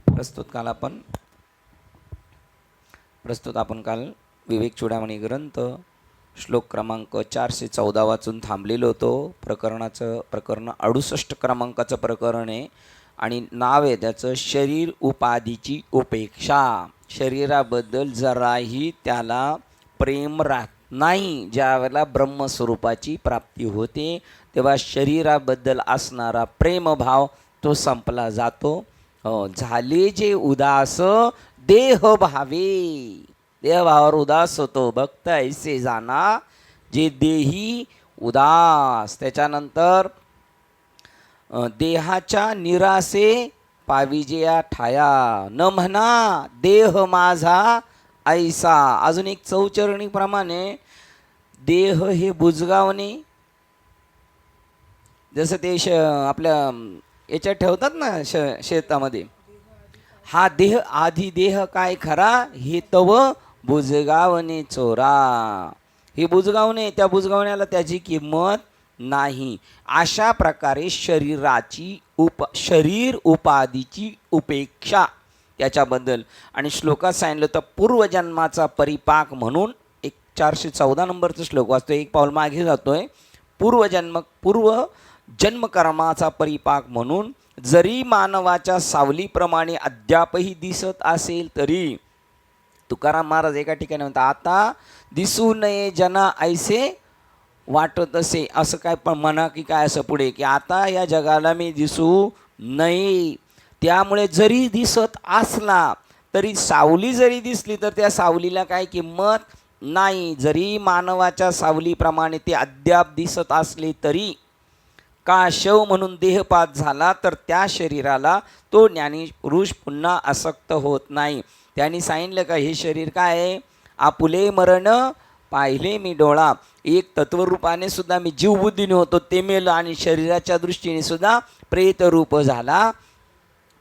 प्रस्तुत आपण काल विवेक चूडामणी ग्रंथ श्लोक क्रमांक 414 वाचून थांबलेलो होतो. प्रकरण 68 क्रमांकाचं प्रकरण आहे आणि नाव आहे त्याचं शरीर उपाधीची उपेक्षा. शरीराबद्दल जराही त्याला प्रेम राहत नाही. ज्यावेळेला ब्रह्मस्वरूपाची प्राप्ती होते तेव्हा शरीराबद्दल असणारा प्रेमभाव तो संपला जातो. झाले जे उदास देह भावे, देहभावावर उदास होतो. भक्त ऐसे जाना जे देही उदास. त्याच्यानंतर देहाच्या निरासे पाविजेया ठाया, न म्हणा देह माझा ऐसा. अजून एक चौचरणी प्रमाणे देह हे बुजगावणे, जसं ते आपल्या याच्यात ठेवतात ना शेतामध्ये, हा देह आधी देह काय खरा हे तव बुजगावणे चोरा. हे बुजगावणे, त्या बुजगावण्याला त्याची किंमत नाही. अशा प्रकारे शरीर उपाधीची उपेक्षा त्याच्याबद्दल. आणि श्लोकात सांगितलं तर पूर्वजन्माचा परिपाक म्हणून एक 414 नंबरचा श्लोक वाचतोय, एक पाऊल मागे जातोय. जन्मकर्माचा परिपाक म्हणून जरी मानवाच्या सावलीप्रमाणे अद्यापही दिसत असेल तरी तुकाराम महाराज एका ठिकाणी म्हणतात, आता दिसू नये जना ऐसे वाटत असे. असं काय पण म्हणा की काय असं पुढे की आता या जगाला मी दिसू नये. त्यामुळे जरी दिसत असला तरी सावली जरी दिसली तर त्या सावलीला काय किंमत नाही. जरी मानवाच्या सावलीप्रमाणे ते अद्याप दिसत असले तरी का शव म्हणून देहपात झाला तर त्या शरीराला तो ज्ञानीपुरुष पुन्हा आसक्त होत नाही. त्यांनी सांगितलं का हे शरीर काय आहे, आपुले मरण पाहिले मी डोळा. एक तत्वरूपाने सुद्धा मी जीवबुद्धीने होतो ते मेलं आणि शरीराच्या दृष्टीने सुद्धा प्रेतरूप झाला.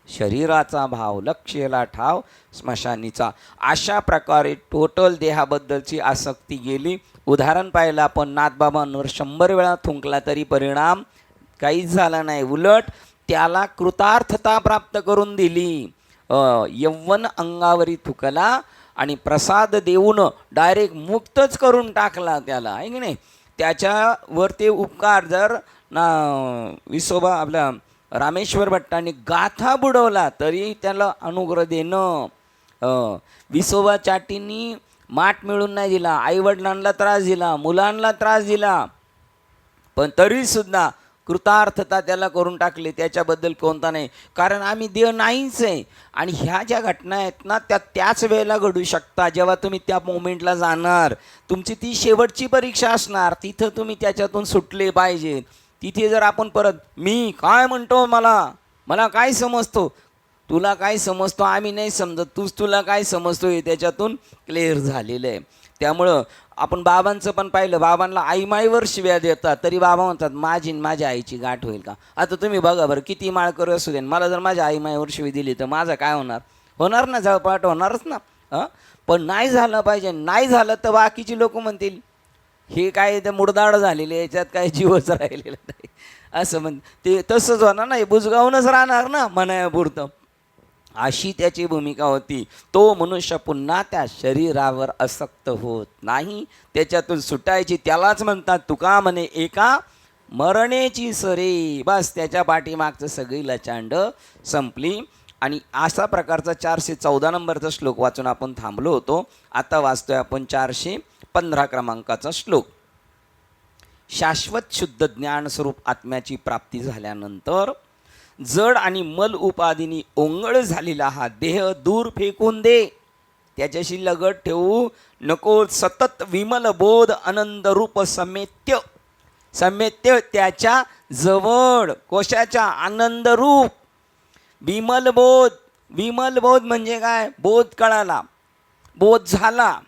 शरीराचा भाव लक्ष्यला ठाव स्मशानीचा. अशा प्रकारे टोटल देहाबद्दलची आसक्ती गेली. उदाहरण पाहिलं आपण, नाथबाबांवर 100 वेळा थुंकला तरी परिणाम काहीच झाला नाही, उलट त्याला कृतार्थता प्राप्त करून दिली. यव्वन अंगावरी थुकला आणि प्रसाद देऊन डायरेक्ट मुक्तच करून टाकला त्याला, आहे की नाही. त्याच्यावर ते उपकार जर विसोबा आपल्या रामेश्वर भट्टांनी गाथा बुडवला तरी त्याला अनुग्रह देणं. विसोबा चाटींनी माठ मिळून नाही दिला, आईवडिलांना त्रास दिला, मुलांना त्रास दिला, पण तरीसुद्धा कृतार्थता त्याला करून टाकली. त्याच्याबद्दल कोणता नाही, कारण आम्ही देव नाहीच आहे. आणि ह्या ज्या घटना आहेत ना त्या त्याच वेळेला घडू शकतात जेव्हा तुम्ही त्या मोमेंटला जाणार. तुमची ती शेवटची परीक्षा असणार, तिथं तुम्ही त्याच्यातून सुटले पाहिजे. तिथे जर आपण परत मी काय म्हणतो, मला काय समजतो, तुला काय समजतो आम्ही नाही समजत, तुला काय समजतो हे त्याच्यातून क्लिअर झालेलं आहे. त्यामुळं आपण बाबांचं पण पाहिलं, बाबांना आईमाईवर शिव्या देतात तरी बाबा म्हणतात माझ्या आईची गाठ होईल का. आता तुम्ही बघा बरं, किती माळकरी असू दे, मला जर माझ्या आईमाईवर शिवी दिली तर माझं काय होणार ना, जळपाट होणारच ना. पण नाही झालं पाहिजे. नाही झालं तर बाकीची लोक म्हणतील हे काय ते मुडदाड झालेले, याच्यात काय जीवच राहिलेला नाही असं ते तसंच होणार नाही, बुजगावूनच राहणार ना मनापुरतं. अशी त्याची भूमिका होती. तो मनुष्य पुन्हा त्या शरीरावर आसक्त होत नाही, त्याच्यातून सुटायची. त्यालाच म्हणतात तुका म्हणे एका मरणेची सरे. बस त्याच्या पाठीमागचं सगळी लचांड संपली. आणि अशा प्रकारचा 414 नंबरचा श्लोक वाचून आपण थांबलो होतो. आता वाचतोय आपण 415 क्रमांकाचा श्लोक. शाश्वत शुद्ध ज्ञानस्वरूप आत्म्याची प्राप्ती झाल्यानंतर जड आणि मल उपाधीनी ओंगळ झालेला हा देह दूर फेकून दे, त्याच्याशी लगट ठेवू नको. सतत विमल बोध आनंद रूप सम्यत्य त्याच्या जवळ, कोशाच्या आनंद रूप विमल बोध म्हणजे काय, बोध कळाला, बोध झाला,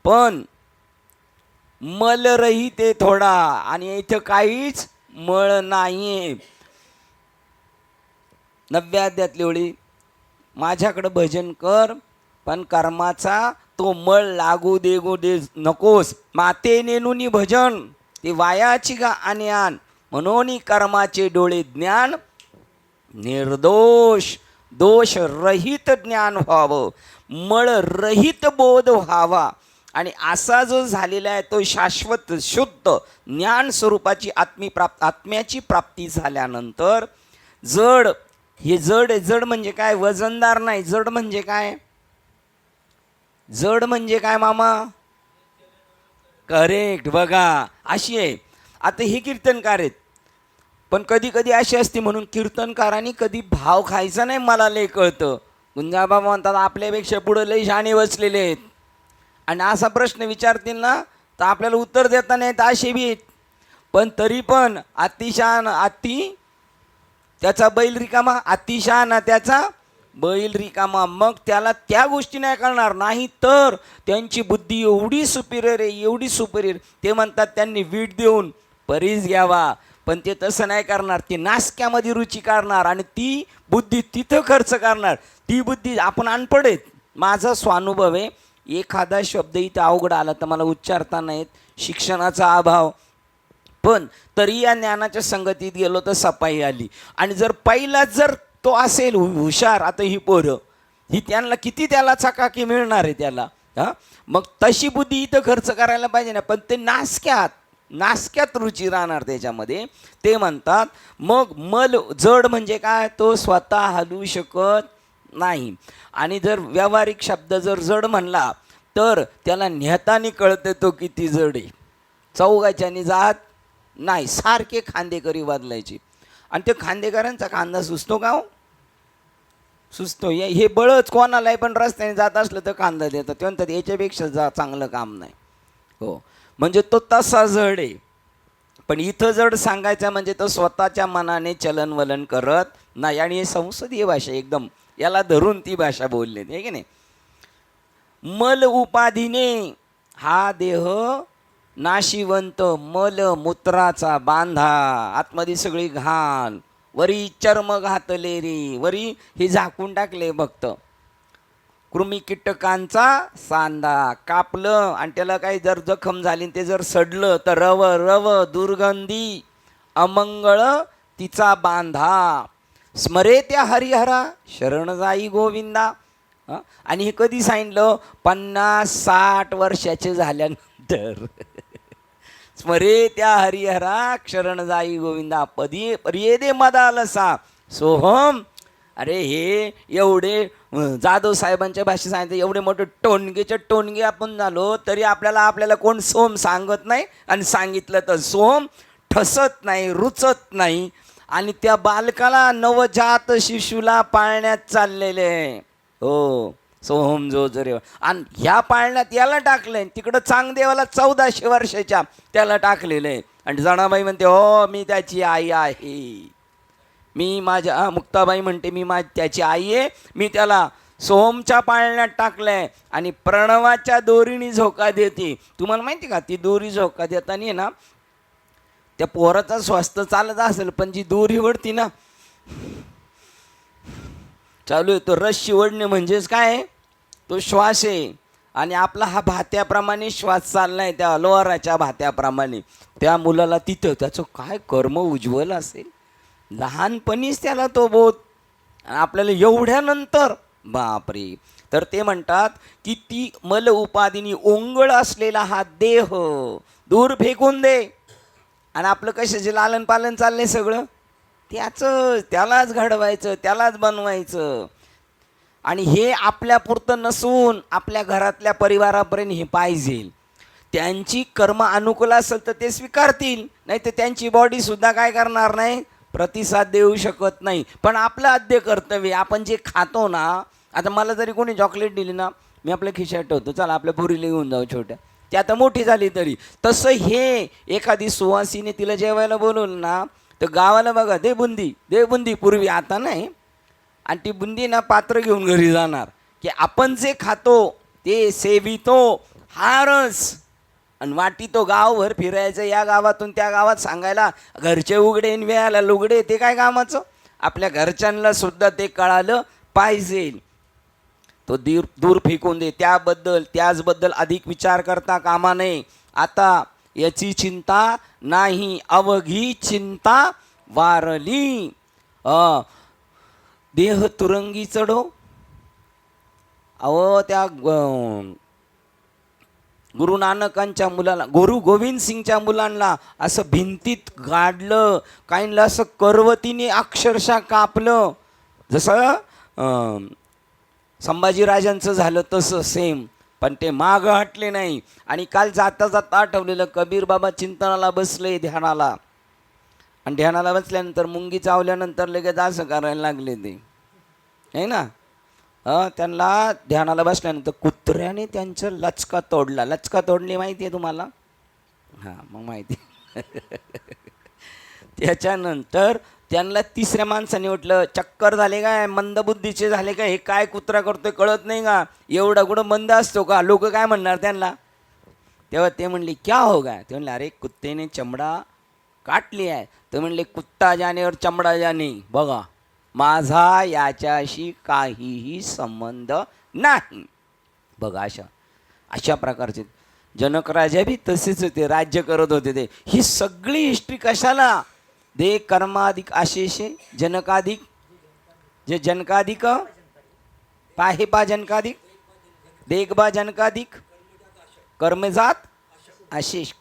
पण मल रहित आहे थोडा, आणि इथं काहीच मळ नाहीये. 9व्या अध्यायातली ओळी, माझ्याकडं भजन कर पण कर्माचा तो मळ लागू दे नकोस. माते नेनुनी भजन ते वायाची गा आणि आण, म्हणून कर्माचे डोळे ज्ञान निर्दोष दोष रहित ज्ञान व्हावं, मळ रहित बोध व्हावा. आणि असा जो झालेला आहे तो शाश्वत शुद्ध ज्ञान स्वरूपाची आत्म्याची प्राप्ती झाल्यानंतर जड, हे जड आहे. जड म्हणजे काय? वजनदार नाही. जड म्हणजे काय? जड म्हणजे काय मामा? करेक्ट. बघा अशी आहे. आता हे कीर्तनकार आहेत, पण कधी कधी अशी असते, म्हणून कीर्तनकारांनी कधी भाव खायचा नाही. मला लय कळतं. गुंजाबाबा म्हणतात आपल्यापेक्षा पुढं लय शाणे बसलेले आहेत, आणि असा प्रश्न विचारतील ना तर आपल्याला उत्तर देता नाही येत असे बी आहेत. पण तरी पण अतिशहान अति त्याचा बैल रिकामा, अतिशहाणा त्याचा बैल रिकामा. मग त्याला त्या गोष्टी नाही कळणार. नाही तर त्यांची बुद्धी एवढी सुपिरियर आहे, एवढी सुपिरियर. ते म्हणतात त्यांनी वीट देऊन परीस घ्यावा, पण ते तसं नाही करणार. ते नासक्यामध्ये रुची काढणार आणि ती बुद्धी तिथं खर्च करणार. ती बुद्धी, आपण अनपढ आहेत. माझा स्वानुभव आहे. एखादा शब्द इथं अवघड आला तर मला उच्चारता नाहीत, शिक्षणाचा अभाव, पण तरी या ज्ञानाच्या संगतीत गेलो तर सफाई आली. आणि जर पहिलाच जर तो असेल हुशार, आता ही पोरं ही त्यांना किती त्याला चकाकी मिळणार आहे त्याला. हां, मग तशी बुद्धी इथं खर्च करायला पाहिजे ना. पण ते नासक्यात रुची राहणार त्याच्यामध्ये. ते म्हणतात मग मल जड म्हणजे काय? तो स्वतः हलवू शकत नाही. आणि जर व्यावहारिक शब्द जर जड म्हणला तर त्याला नेहतानी कळते तो किती जड आहे. चौघाच्यानी जात नाही. सारखे खांदेकरी बदलायचे. आणि ते खांदेकरांचा खांदा सुचतो का हो? सुचतो. हे बळच कोणालाही पण रस्त्याने जात असलं तर खांदा देतात. ते म्हणतात याच्यापेक्षा चांगलं काम नाही. हो, म्हणजे तो तसा जड आहे. पण इथं जड सांगायचं म्हणजे तो स्वतःच्या मनाने चलनवलन करत नाही. आणि हे संसदीय भाषा एकदम, याला धरून ती भाषा बोलली आहे की नाही. मल उपाधीने हा देह नाशिवंत, मल मूत्राचा बांधा, आतमध्ये सगळी घाण, वरी चर्म घातले रे, वरी हे झाकून टाकले भक्त. कृमी कीटकांचा सांदा कापलं आणि त्याला काही जर जखम झाली ते जर सडलं तर रव रव दुर्गंधी अमंगळ तिचा बांधा. स्मरे त्या हरिहरा शरण जाई गोविंदा. आणि हे कधी सांगितलं? 50-60 वर्षाचे झाल्यानंतर. स्मरे त्या हरिहरा शरण जाई गोविंदा पदी पर्येदे मदालसा सोहम. अरे हे एवढे जाधव साहेबांच्या भाषेत सांगितलं, एवढे मोठे टोनगेचे टोनगे आपण झालो तरी आपल्याला कोण सोम सांगत नाही. आणि सांगितलं तर सोम ठसत नाही, रुचत नाही. आणि त्या बालकाला, नवजात शिशूला पाळण्यात चाललेले. हो, सोहम जो जरे. आणि ह्या पाळण्यात याला टाकलंय, तिकडं चांगदेवाला 1400 वर्षाच्या त्याला टाकलेलं आहे. आणि जणाबाई म्हणते हो मी त्याची आई आहे. मी माझ्या मुक्ताबाई म्हणते मी त्याची आई आहे. मी त्याला सोहमच्या पाळण्यात टाकलंय आणि प्रणवाच्या दोरीने झोका देते. तुम्हाला माहिती का ती दोरी झोका देताना ना त्या पोराचा स्वास्थ्य चालत असेल, पण जी दोरी वडती ना चालू आहे, तो रस्सी ओढणे म्हणजेच काय? तो श्वास आहे. आणि आपला हा भात्याप्रमाणे श्वास चाललाय, त्या लोहाराच्या भात्याप्रमाणे. त्या मुलाला तिथं त्याचं काय कर्म उज्ज्वल असेल, लहानपणीच त्याला तो बोध. आपल्याला एवढ्यानंतर बापरे. तर ते म्हणतात की ती मल उपाधीनी ओंगळ असलेला हा देह दूर फेकून दे. आणि आपलं कशाचे लालन पालन चाललंय सगळं त्यालाच घडवायचं, त्यालाच बनवायचं. आणि हे आपल्यापुरतं नसून आपल्या घरातल्या परिवारापर्यंत हे पाहिजे. त्यांची कर्म अनुकूल असेल तर ते स्वीकारतील, नाही तर त्यांची बॉडीसुद्धा काय करणार नाही, प्रतिसाद देऊ शकत नाही. पण आपलं आद्य कर्तव्य, आपण जे खातो ना, आता मला जरी कोणी चॉकलेट दिली ना, मी आपल्या खिशात ठेवतो, चला आपल्या पुरीला घेऊन जाऊ छोट्या, ती आता मोठी झाली तरी. तसं हे एखादी सुवासीने तिला जेवायला बोलवलं ना तर गावाला बघा दे बुंदी पूर्वी, आता नाही. आणि ती बुंदी ना पात्र घेऊन घरी जाणार की आपण जे खातो ते सेवितो हा रस. आणि वाटी तो गावभर फिरायचं, या गावातून त्या गावात सांगायला घरचे उघडे वेळाला लुगडे, ते काय कामाचं? आपल्या घरच्यांना सुद्धा ते कळालं पाहिजे. तो दूर फेकून दे. त्याचबद्दल अधिक विचार करता कामा नये. आता याची चिंता नाही, अवघी चिंता वारली. देह तुरंगी चढो. अहो त्या गुरु नानकांच्या मुलाला, गुरु गोविंद सिंगच्या मुलांना असं भिंतीत गाडलं, काहींना असं करवतीने अक्षरशः कापलं, जसं संभाजीराजांचं झालं तसं सेम. पण ते माग हटले नाही. आणि काल जाता जाता आठवलेलं, कबीर बाबा चिंतनाला बसले, ध्यानाला. आणि ध्यानाला बसल्यानंतर मुंगी चावल्यानंतर लगेच असं करायला लागले ते, आहे ना. त्यांना ध्यानाला बसल्यानंतर कुत्र्याने त्यांचं लचका तोडला. लचका तोडली माहिती आहे तुम्हाला? हां, मग माहिती. त्याच्यानंतर त्यांना तिसऱ्या माणसाने म्हटलं, चक्कर झाले काय, मंदबुद्धीचे झाले का, हे काय कुत्रा करतोय कळत नाही का, एवढा कुठं मंद असतो का, लोक काय म्हणणार त्यांना. तेव्हा ते म्हणले क्या हो गया. ते म्हणले अरे कुत्तेने चमडा काटली आहे. ते म्हणले कुत्ता जाने और चमडा जाने. बघा, माझा याच्याशी काहीही संबंध नाही. बघा, अशा प्रकारचे जनक राजा बी तसेच होते, राज्य करत होते ते. ही सगळी हिस्ट्री कशाला? दे कर्माधिक आशेषे जनकाधिक, जे जनकाधिक पाहे पा जनकाधिक, देखबा जनकाधिक, कर्मजात आशेष,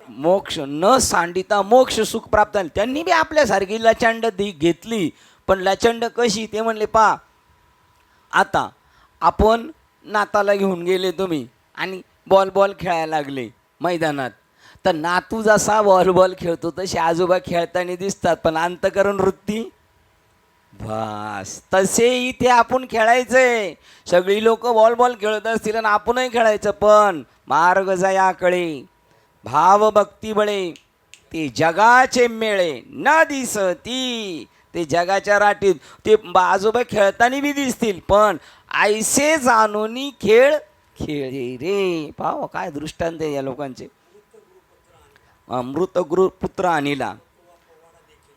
मोक्ष न सांडिता मोक्ष सुख प्राप्त झाले. त्यांनी बी आपल्यासारखी लचंड घेतली. पण लचंड कशी? ते म्हणले पा, आता आपण नाताला घेऊन गेले तुम्ही आणि बॉल खेळायला लागले मैदानात, तर नातू जसा बॉल खेळतो तसे आजोबा खेळताना दिसतात, पण अंतकरण वृत्ती बस तसे इथे आपण खेळायचंय. सगळी लोक बॉल खेळत असतील आणि आपणही खेळायचं. पण मार्ग जयाकडे भाव भक्ती बळे, ते जगाचे मेळे न दिसती. ते जगाच्या राटीत ते आजोबा खेळताना बी दिसतील, पण ऐसे जाणूनी खेळ खेळे रे. पाव काय दृष्टांत आहे या लोकांचे. अमृत गुरु पुत्र आणिला,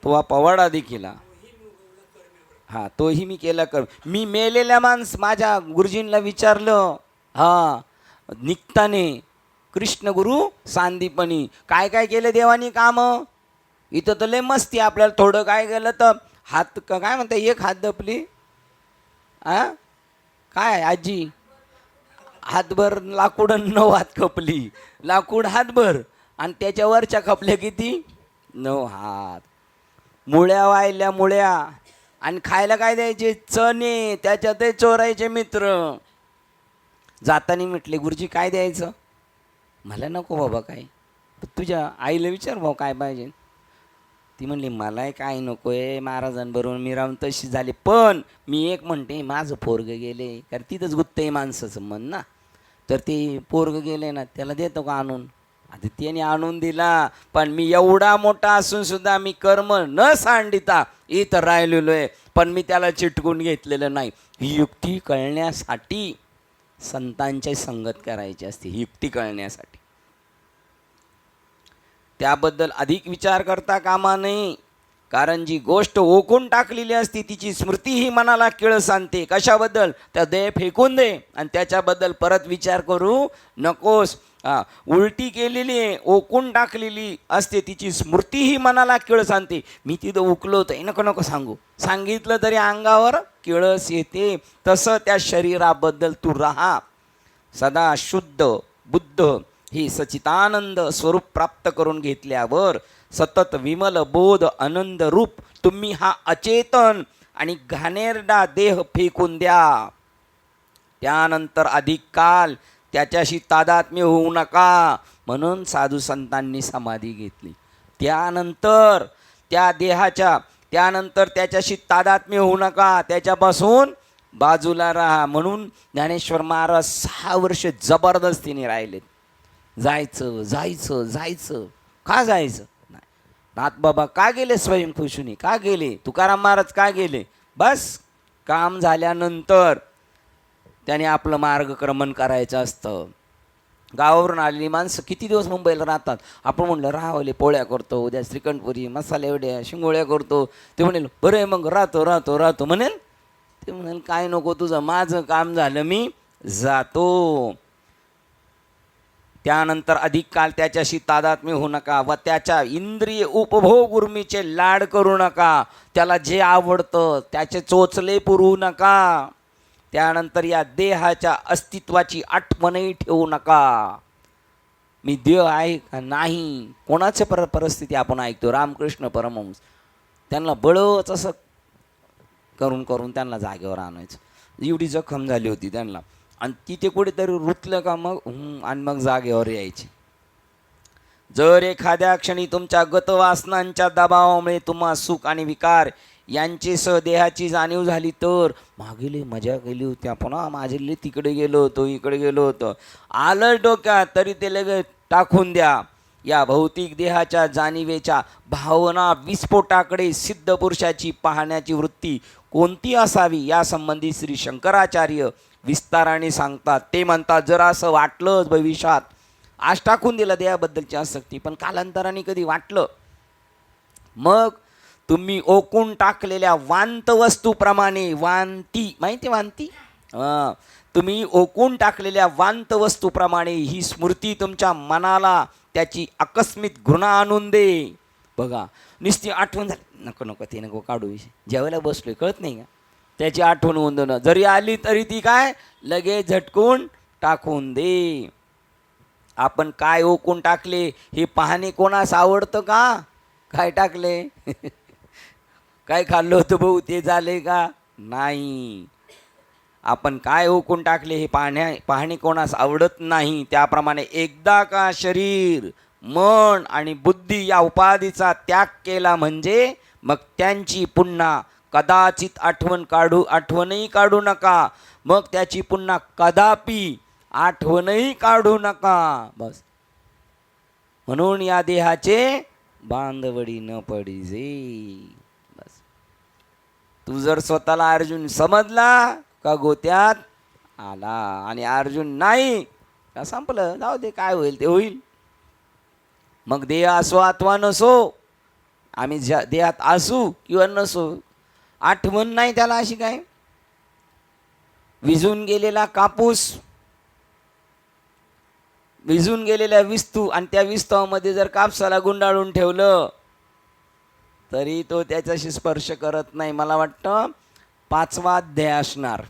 तो पवाडा देखिला. हा, तोही मी केला कर. मी मेलेल्या माझ्या गुरुजींना विचारलं, हा निघताने कृष्ण गुरु सांदीपणी काय काय केलं देवानी काम. इथं तर लय मस्ती, आपल्याला थोडं काय केलं तर हात काय म्हणता, एक हात दपली, काय आजी हातभर लाकूड 9 हात खपली. लाकूड हातभर आणि त्याच्यावरच्या खपल्या किती 9 हात. मुळ्या वाहिल्या मुळ्या. आणि खायला काय द्यायचे? चणे. त्याच्यात चोरायचे मित्र. जाताना म्हटले गुरुजी काय द्यायचं? मला नको बाबा काय, तुझ्या आईला विचार भाऊ काय पाहिजे. ती म्हणली मलाही काय नको आहे, महाराजांबरोबर मी राहून तशी झाली. पण मी एक म्हणते, माझं पोरगं गेले, कारण तिथंच गुत्तही माणसाचं मन ना. तर ते पोरगं गेले ना, त्याला देतो का आणून? आता त्याने आणून दिला, पण मी एवढा मोठा असून सुद्धा मी कर्म न सांडिता इथं राहिलेलो आहे, पण मी त्याला चिटकून घेतलेलं नाही. ही युक्ती कळण्यासाठी संतांची संगत करायची असते, ही युक्ती कळण्यासाठी. त्याबद्दल अधिक विचार करता कामा नये, कारण जी गोष्ट ओकून टाकलेली असते तिची स्मृती ही मनाला किळस आणते. कशाबद्दल? त्या दे फेकून दे आणि त्याच्याबद्दल परत विचार करू नकोस. उलटी केलेली आहे, ओकून टाकलेली असते तिची स्मृती ही मनाला किळस आणते. मी तिथं उकलो होतं, नको नको सांगू, सांगितलं तरी अंगावर किळस येते. तसं त्या शरीराबद्दल तू राहा. सदा शुद्ध बुद्ध ही सचितानंद स्वरूप प्राप्त करून घेतल्यावर सतत विमल बोध आनंद रूप तुम्ही हा अचेतन आणि घाणेरडा देह फेकून द्या. त्यानंतर अधिक काल त्याच्याशी तादात्म्य होऊ नका, म्हणून साधू संतांनी समाधी घेतली. त्यानंतर त्या देहाच्या त्यानंतर त्याच्याशी तादात्म्य होऊ नका, त्याच्यापासून बाजूला राहा. म्हणून ज्ञानेश्वर महाराज 6 वर्ष जबरदस्तीने राहिलेत. जायचं जायचं जायचं. का जायचं नाही? नाथबाबा का गेले स्वयंखुशीने? का गेले? तुकाराम महाराज का गेले? बस काम झाल्यानंतर त्याने आपलं मार्गक्रमण करायचं असतं. गावावरून आलेली माणसं किती दिवस मुंबईला राहतात. आपण म्हणलं राहावले, पोळ्या करतो, उद्या श्रीखंडपुरी मसाले वड्या शिंगोळ्या करतो. ते म्हणेल बरं आहे, मग राहतो राहतो राहतो म्हणेल. ते म्हणेल काय नको तुझं, माझं काम झालं मी जातो. त्यानंतर अधिक काल त्याच्याशी तादात्म्य होऊ नका व त्याच्या इंद्रिय उपभोग उर्मीचे लाड करू नका. त्याला जे आवडतं त्याचे चोचले पुरवू नका. त्यानंतर या देहाच्या अस्तित्वाची आठवणही ठेवू नका. मी देह आहे का नाही, कोणाचे परिस्थिती आपण ऐकतो. रामकृष्ण परमहंस त्यांना बळच असं करून करून त्यांना जागेवर आणायचं. एवढी जखम झाली होती त्यांना, आणि तिथे कुठेतरी रुतलं का मग आणि मग जागेवर यायचे. जर एखाद्या क्षणी तुमच्या गतवासनांच्या दबावामुळे तुम्हा सुख आणि विकार यांची देहाची जाणीव झाली तर मागेले मजा केली होती आपण, माझे तिकडे गेलो होतो, इकडे गेलो होतो, आलं डोक्यात तरी ते लगेच टाकून द्या. या भौतिक देहाच्या जाणीवेच्या भावना विस्फोटाकडे सिद्ध पुरुषाची पाहण्याची वृत्ती कोणती असावी यासंबंधी श्री शंकराचार्य विस्ताराने सांगतात. ते म्हणतात, जर असं वाटलंच भविष्यात, आज टाकून दिलं देहाबद्दलची आसक्ती, पण कालांतराने कधी वाटलं, मग तुम्ही ओकून टाकलेल्या वांत वस्तूप्रमाणे, वांती माहिती वांती, तुम्ही ओकून टाकलेल्या वांत वस्तूप्रमाणे ही स्मृती तुमच्या मनाला त्याची आकस्मिक घृणा आणून दे. बघा, नुसती आठवण झाली, नको नको ते नको काढू विषय, जेवायला बसलोय कळत नाही का, त्याची आठवण होऊन देणं, जरी आली तरी ती काय लगेच झटकून टाकून दे. आपण काय ओकून टाकले हे पाहणे कोणास आवडतं का? काय टाकले काय खाल्लं होतं भाऊ ते झाले का? नाही. आपण काय ओकून टाकले हे पाहणे कोणास आवडत नाही. त्याप्रमाणे एकदा का शरीर, मन आणि बुद्धी या उपाधीचा त्याग केला म्हणजे मग त्यांची पुन्हा कदाचित आठवणही काढू नका. मग त्याची पुन्हा कदापि आठवणही काढू नका. बस. म्हणून या देहाचे बांधवडी न पडिजे. बस. तू जर स्वतःला अर्जुन समजला का गोत्यात आला, आणि अर्जुन नाही का संपलं, जाऊ दे काय होईल ते होईल. मग देह असो अथवा नसो, आम्ही देहात असू किंवा नसो, आठवण नाही त्याला अशी काय. विझून गेलेला कापूस, विझून गेलेल्या विस्तू, आणि त्या विस्तवामध्ये जर कापसाला गुंडाळून ठेवलं तरी तो त्याच्याशी स्पर्श करत नाही. मला वाटतं 5वा अध्याय असणार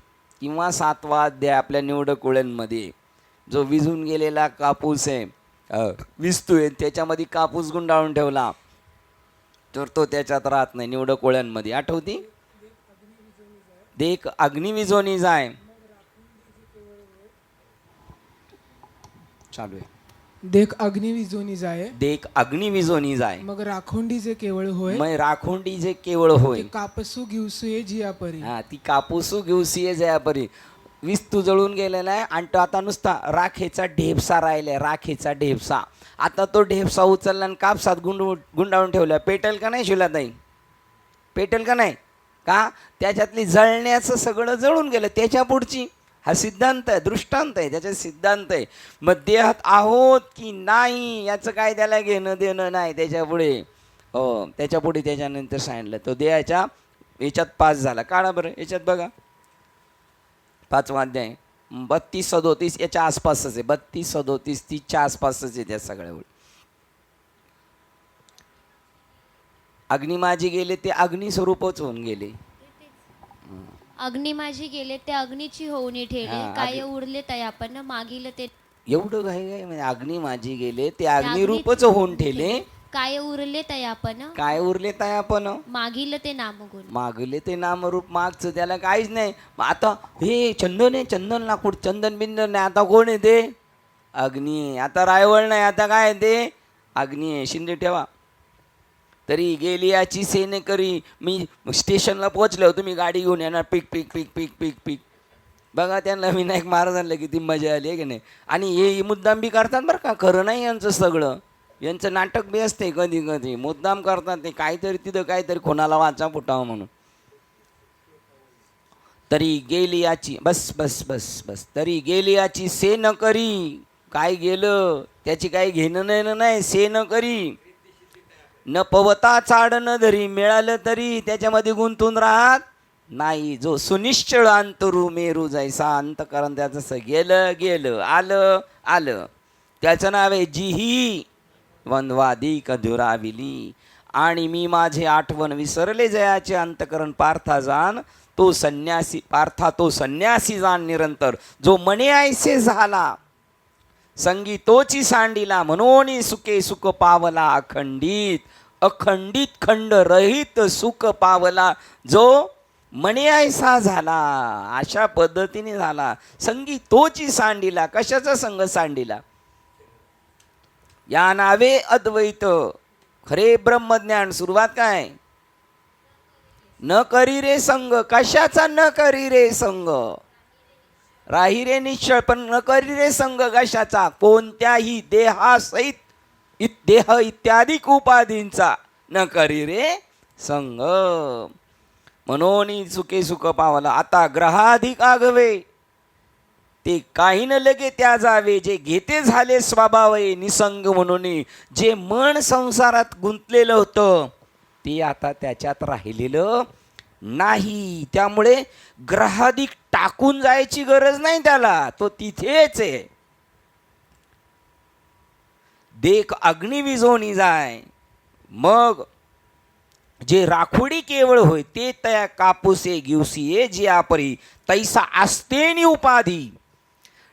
किंवा 7वा अध्याय आपल्या निवडकुळ्यांमध्ये, जो विझून गेलेला कापूस आहे, विस्तू आहे, त्याच्यामध्ये कापूस गुंडाळून ठेवला तर तो त्याच्यात राहत नाही. निवडकुळ्यांमध्ये आठवती, देख अग्नी विझोनी जाय, चालू आहे, देख अग्नी विझोनी जाय, देख अग्नी विझोनी जाय, मग राखोंडी जे केवळ होय, मग राखोंडी जे केवळ होय, कापसू घेऊसुये जियापरी. हा, ती कापूसू घेऊसिये जयापरी. विस्तू जळून गेलेला आहे आणि तो आता नुसता राखेचा ढेपसा राहिलाय, राखेचा ढेपसा. आता तो ढेपसा उचलला आणि कापसात गुंडाळून ठेवला, पेटेल का नाही शिलाताई? पेटेल का नाही? का त्याच्यातली जळण्याचं सगळं जळून गेलं. त्याच्या पुढची हा सिद्धांत आहे, दृष्टांत आहे, त्याचा सिद्धांत आहे. मग देहात आहोत की नाही याचं काय त्याला घेणं देणं नाही त्याच्या पुढे. हो, त्याच्या पुढे त्याच्यानंतर सांगितलं तो देहाच्या याच्यात पास झाला. काढा बरं याच्यात बघा, 5वा अध्याय 32-37 याच्या आसपासच आहे. 32-37 30च्या आसपासच आहे त्या सगळ्या वेळ. अग्नी माझी गेले ते अग्नी स्वरूपच होऊन गेले. अग्नी माझी गेले ते अग्नीची होऊनी ठेले, काय उरले तयापन मागील ते. एवढं काय म्हणजे अग्नी माझी गेले ते अग्नी रूपच होऊन ठेले, काय उरले तयापन, काय उरले ताय आपण मागील ते नामगुण. मागले ते नामरूप, मागचं त्याला काहीच नाही. आता हे चंदन आहे, चंदन लाकूड, चंदन बिंदन नाही, आता कोण आहे ते? अग्नी आहे. आता रायवळ नाही, आता काय आहे ते? अग्नी आहे. शिंदे ठेवा. तरी गेली याची सेनेकरी, मी स्टेशनला पोहोचले होतो, मी गाडी घेऊन येणार, पिक पिक पिक पिक पिक पिक. बघा त्यांना विनायक महाराजांना किती मजा आली आहे की नाही. आणि हे मुद्दाम बी करतात बरं का, खरं नाही यांचं सगळं, यांचं नाटक बी असते कधी कधी, मुद्दाम करतात ते काहीतरी तिथं काहीतरी कोणाला वाचा फुटावं म्हणून. तरी गेली याची बस बस बस बस, तरी गेली याची से न करी, काय गेलं त्याची काही घेणं नाही, से न करी, न पवता चाड न धरी, मिळालं तरी त्याच्यामध्ये गुंतून राहत नाही. जो सुनिश्चळ अंतरू मेरू जैसा, अंतकरण त्याचं गेलं गेलं, आलं आलं. त्याचं नाव आहे जीही वंदवादिक दुराविली. आणि मी माझे आठवण विसरले जयाचे अंतकरण पार्था जाण, तो संन्यासी पार्था तो संन्यासी जाण निरंतर, जो मने ऐसे झाला संगीतोची सांडिला, मनोनी सुखे सुख पावला अखंडित. अखंडित खंड रहित सुख पावला, जो मने ऐसा झाला. अशा पद्धतीने झाला. संगीतोची सांडिला. कशाचा संग सांडिला? या नावे अद्वैत खरे ब्रह्मज्ञान. सुरुवात काय? न करी रे संग. कशाचा न करी रे संग? राही रे निश्चळ, पण न करी रे संग कशाचा? कोणत्याही देहासहित देह इत्यादी उपाधींचा न करी रे संग. मनोनी सुखे सुख पावला. आता ग्रहाधिक आगवे, ते काही न लगे त्या जावे, जे घेते झाले स्वभावे निसंग म्हणून. जे मन संसारात गुंतलेलं होतं ते आता त्याच्यात राहिलेलं नाही. त्यामुळे ग्रहाधिक टाकून जायची गरज नाही त्याला, तो तिथेच आहे. देख अग्नी विझोनी जाय. मग जे राखोडी केवळ होय ते तया कापूसे घेऊसिये जिया परी, तैसा आस्तेनी उपाधी.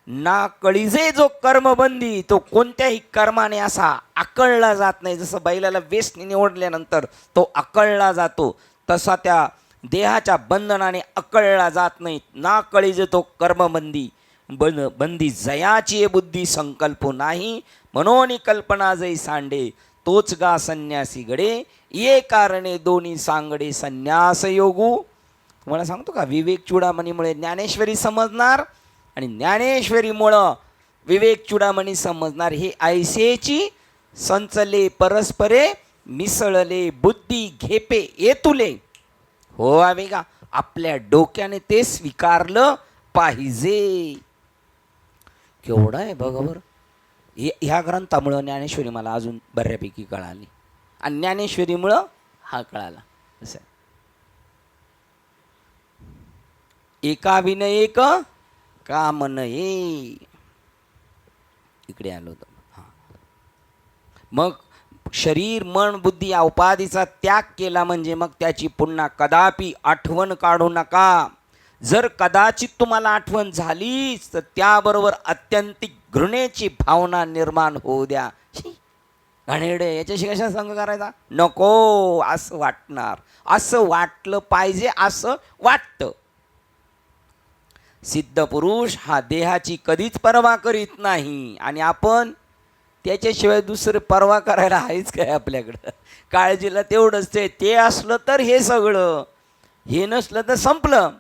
ना कळीजे जो कर्मबंदी, तो कोणत्याही कर्माने असा आकळला जात नाही. जसं बैलाला वेसने निवडल्यानंतर तो आकळला जातो, तसा त्या देहाच्या बंधनाने अकळला जात नाही. ना कळीजे तो कर्मबंदी, बंदी जयाची बुद्धी संकल्प नाही. मनोनी कल्पना जै सांडे, तोच गा संन्यासी गडे. ये कारणे दोन्ही सांगडे संन्यास योगू. तुम्हाला सांगतो का, विवेक चूडामणीमुळे ज्ञानेश्वरी समजणार आणि ज्ञानेश्वरीमुळं विवेक चूडामणी समजणार. हे ऐसेची संचले परस्परे मिसळले, बुद्धी घेपे येतुले. हो आवे का, आपल्या डोक्याने ते स्वीकारलं पाहिजे. केवढं आहे बघा बरं. ह्या ग्रंथामुळं ज्ञानेश्वरी मला अजून बऱ्यापैकी कळाली, आणि ज्ञानेश्वरीमुळं हा कळाला. असं एका विनय एक काम नये. इकडे आलो होतो. हां, मग शरीर मन बुद्धी या उपाधीचा त्याग केला म्हणजे मग त्याची पुन्हा कदापि आठवण काढू नका. जर कदाचित तुम्हाला आठवण झालीच तर त्याबरोबर अत्यंतिक घृणेची भावना निर्माण होऊ द्या. घाणेरडे, याच्याशी कशा संग करायचा नको असं वाटणार. असं वाटलं पाहिजे, असं वाटतं. सिद्ध पुरुष हा देहाची कधीच पर्वा करीत नाही, आणि आपण त्याच्याशिवाय दुसरं पर्वा करायला आहेच काय आपल्याकडं? काळजीला तेवढंच ते असलं तर हे सगळं, हे नसलं तर संपलं.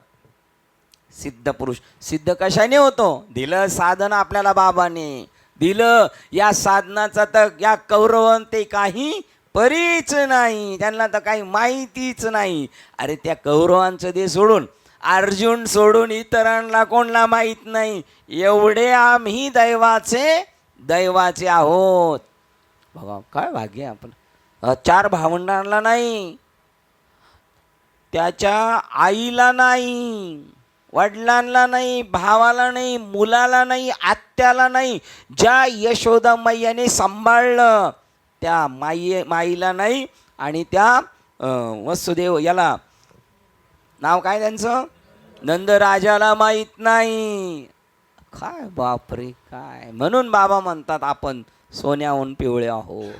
सिद्ध पुरुष सिद्ध कशाने होतो? दिलं साधन आपल्याला बाबाने दिलं. या साधनाचा तर या कौरवां ते काही परीच नाही, त्यांना तर काही माहितीच नाही. अरे त्या कौरवांचं दे सोडून, अर्जुन सोडून इतरांना कोणाला माहीत नाही. एवढे आम्ही दैवाचे आहोत. बघा काय भाग्य आपण. 4 भावंडांना नाही, त्याच्या आईला नाही, वडिलांना नाही, भावाला नाही, मुलाला नाही, आत्याला नाही, ज्या यशोदा मैयाने सांभाळलं त्या माईला नाही, आणि त्या वसुदेव याला नाव काय त्यांचं, नंदराजाला माहीत नाही. काय बापरे काय. म्हणून बाबा म्हणतात आपण सोन्याहून पिवळे आहोत.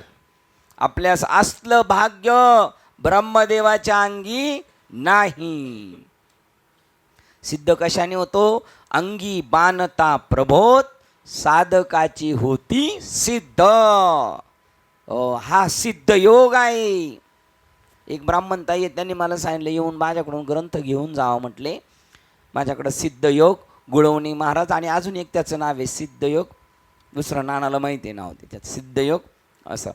आपल्यास असलं भाग्य ब्रह्मदेवाच्या अंगी नाही. सिद्ध कशाने होतो? अंगी बाणता प्रबोध साधकाची होती सिद्ध. हा सिद्ध योग आहे. एक ब्राह्मण ताई आहेत, त्यांनी मला सांगितलं येऊन माझ्याकडून ग्रंथ घेऊन जावं. म्हटले माझ्याकडं सिद्ध योग गुळवणी महाराज, आणि अजून एक त्याचं नाव आहे सिद्ध योग, दुसरं नानाला माहिती आहे नाव ते त्याचं सिद्ध योग असं.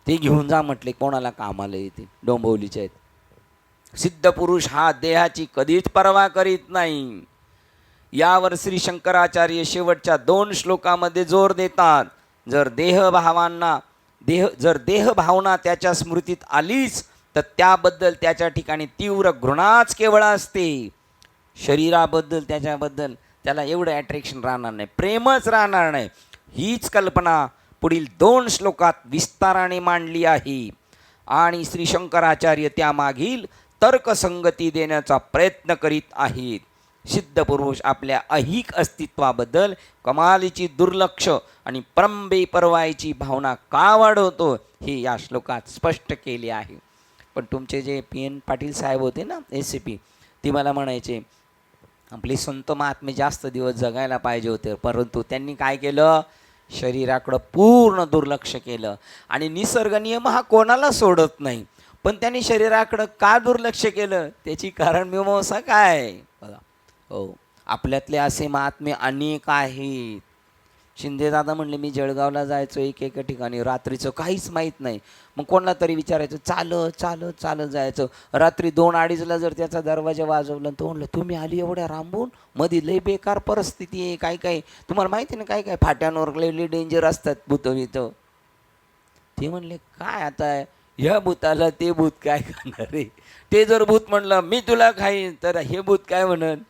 ते घेऊन जा म्हटले, कोणाला कामाला येते, डोंबिवलीचे आहेत. सिद्ध पुरुष हा देहाची कधीच पर्वा करीत नाही. यावर श्री शंकराचार्य शेवटच्या 2 श्लोकामध्ये जोर देतात. जर देह भावना त्याच्या स्मृतीत आलीच तर त्याबद्दल त्याच्या ठिकाणी तीव्र घृणाच केवळ असते. शरीराबद्दल त्याच्याबद्दल त्याला एवढं अट्रॅक्शन राहणार नाही, प्रेमच राहणार नाही. हीच कल्पना पुढील 2 श्लोकात विस्ताराने मांडली आहे आणि श्री शंकराचार्य त्यामागील तर्कसंगती देण्याचा प्रयत्न करीत आहेत. सिद्ध पुरुष आपल्या ऐहिक अस्तित्वाबद्दल कमालीची दुर्लक्ष आणि परवायची भावना का वाढवतो हे या श्लोकात स्पष्ट केले आहे. पण तुमचे जे PN पाटील साहेब होते ना SCP, ते मला म्हणायचे आपले संत महात्मे जास्त दिवस जगायला पाहिजे होते, परंतु त्यांनी काय केलं, शरीराकडं पूर्ण दुर्लक्ष केलं. आणि निसर्ग नियम हा कोणाला सोडत नाही, पण त्यांनी शरीराकडं का दुर्लक्ष केलं त्याची कारण मीमांसा काय बघा. हो, आपल्यातले असे महात्मे अनेक आहेत. शिंदेदादा म्हणले मी जळगावला जायचो एका ठिकाणी, रात्रीचं काहीच माहीत नाही. मग कोणाला तरी विचारायचं, चालत जायचं. रात्री 2-2:30ला जर त्याचा दरवाजा वाजवला तो म्हणलं तुम्ही आली एवढ्या रांबून, मध्ये लय बेकार परिस्थिती आहे, काय तुम्हाला माहिती ना, काय फाट्यांवर लय डेंजर असतात भूतं इथं. ते म्हणले काय आता ह्या भूताला ते भूत काय करणार रे, ते जर भूत म्हणलं मी तुला खाईन तर हे भूत काय म्हणन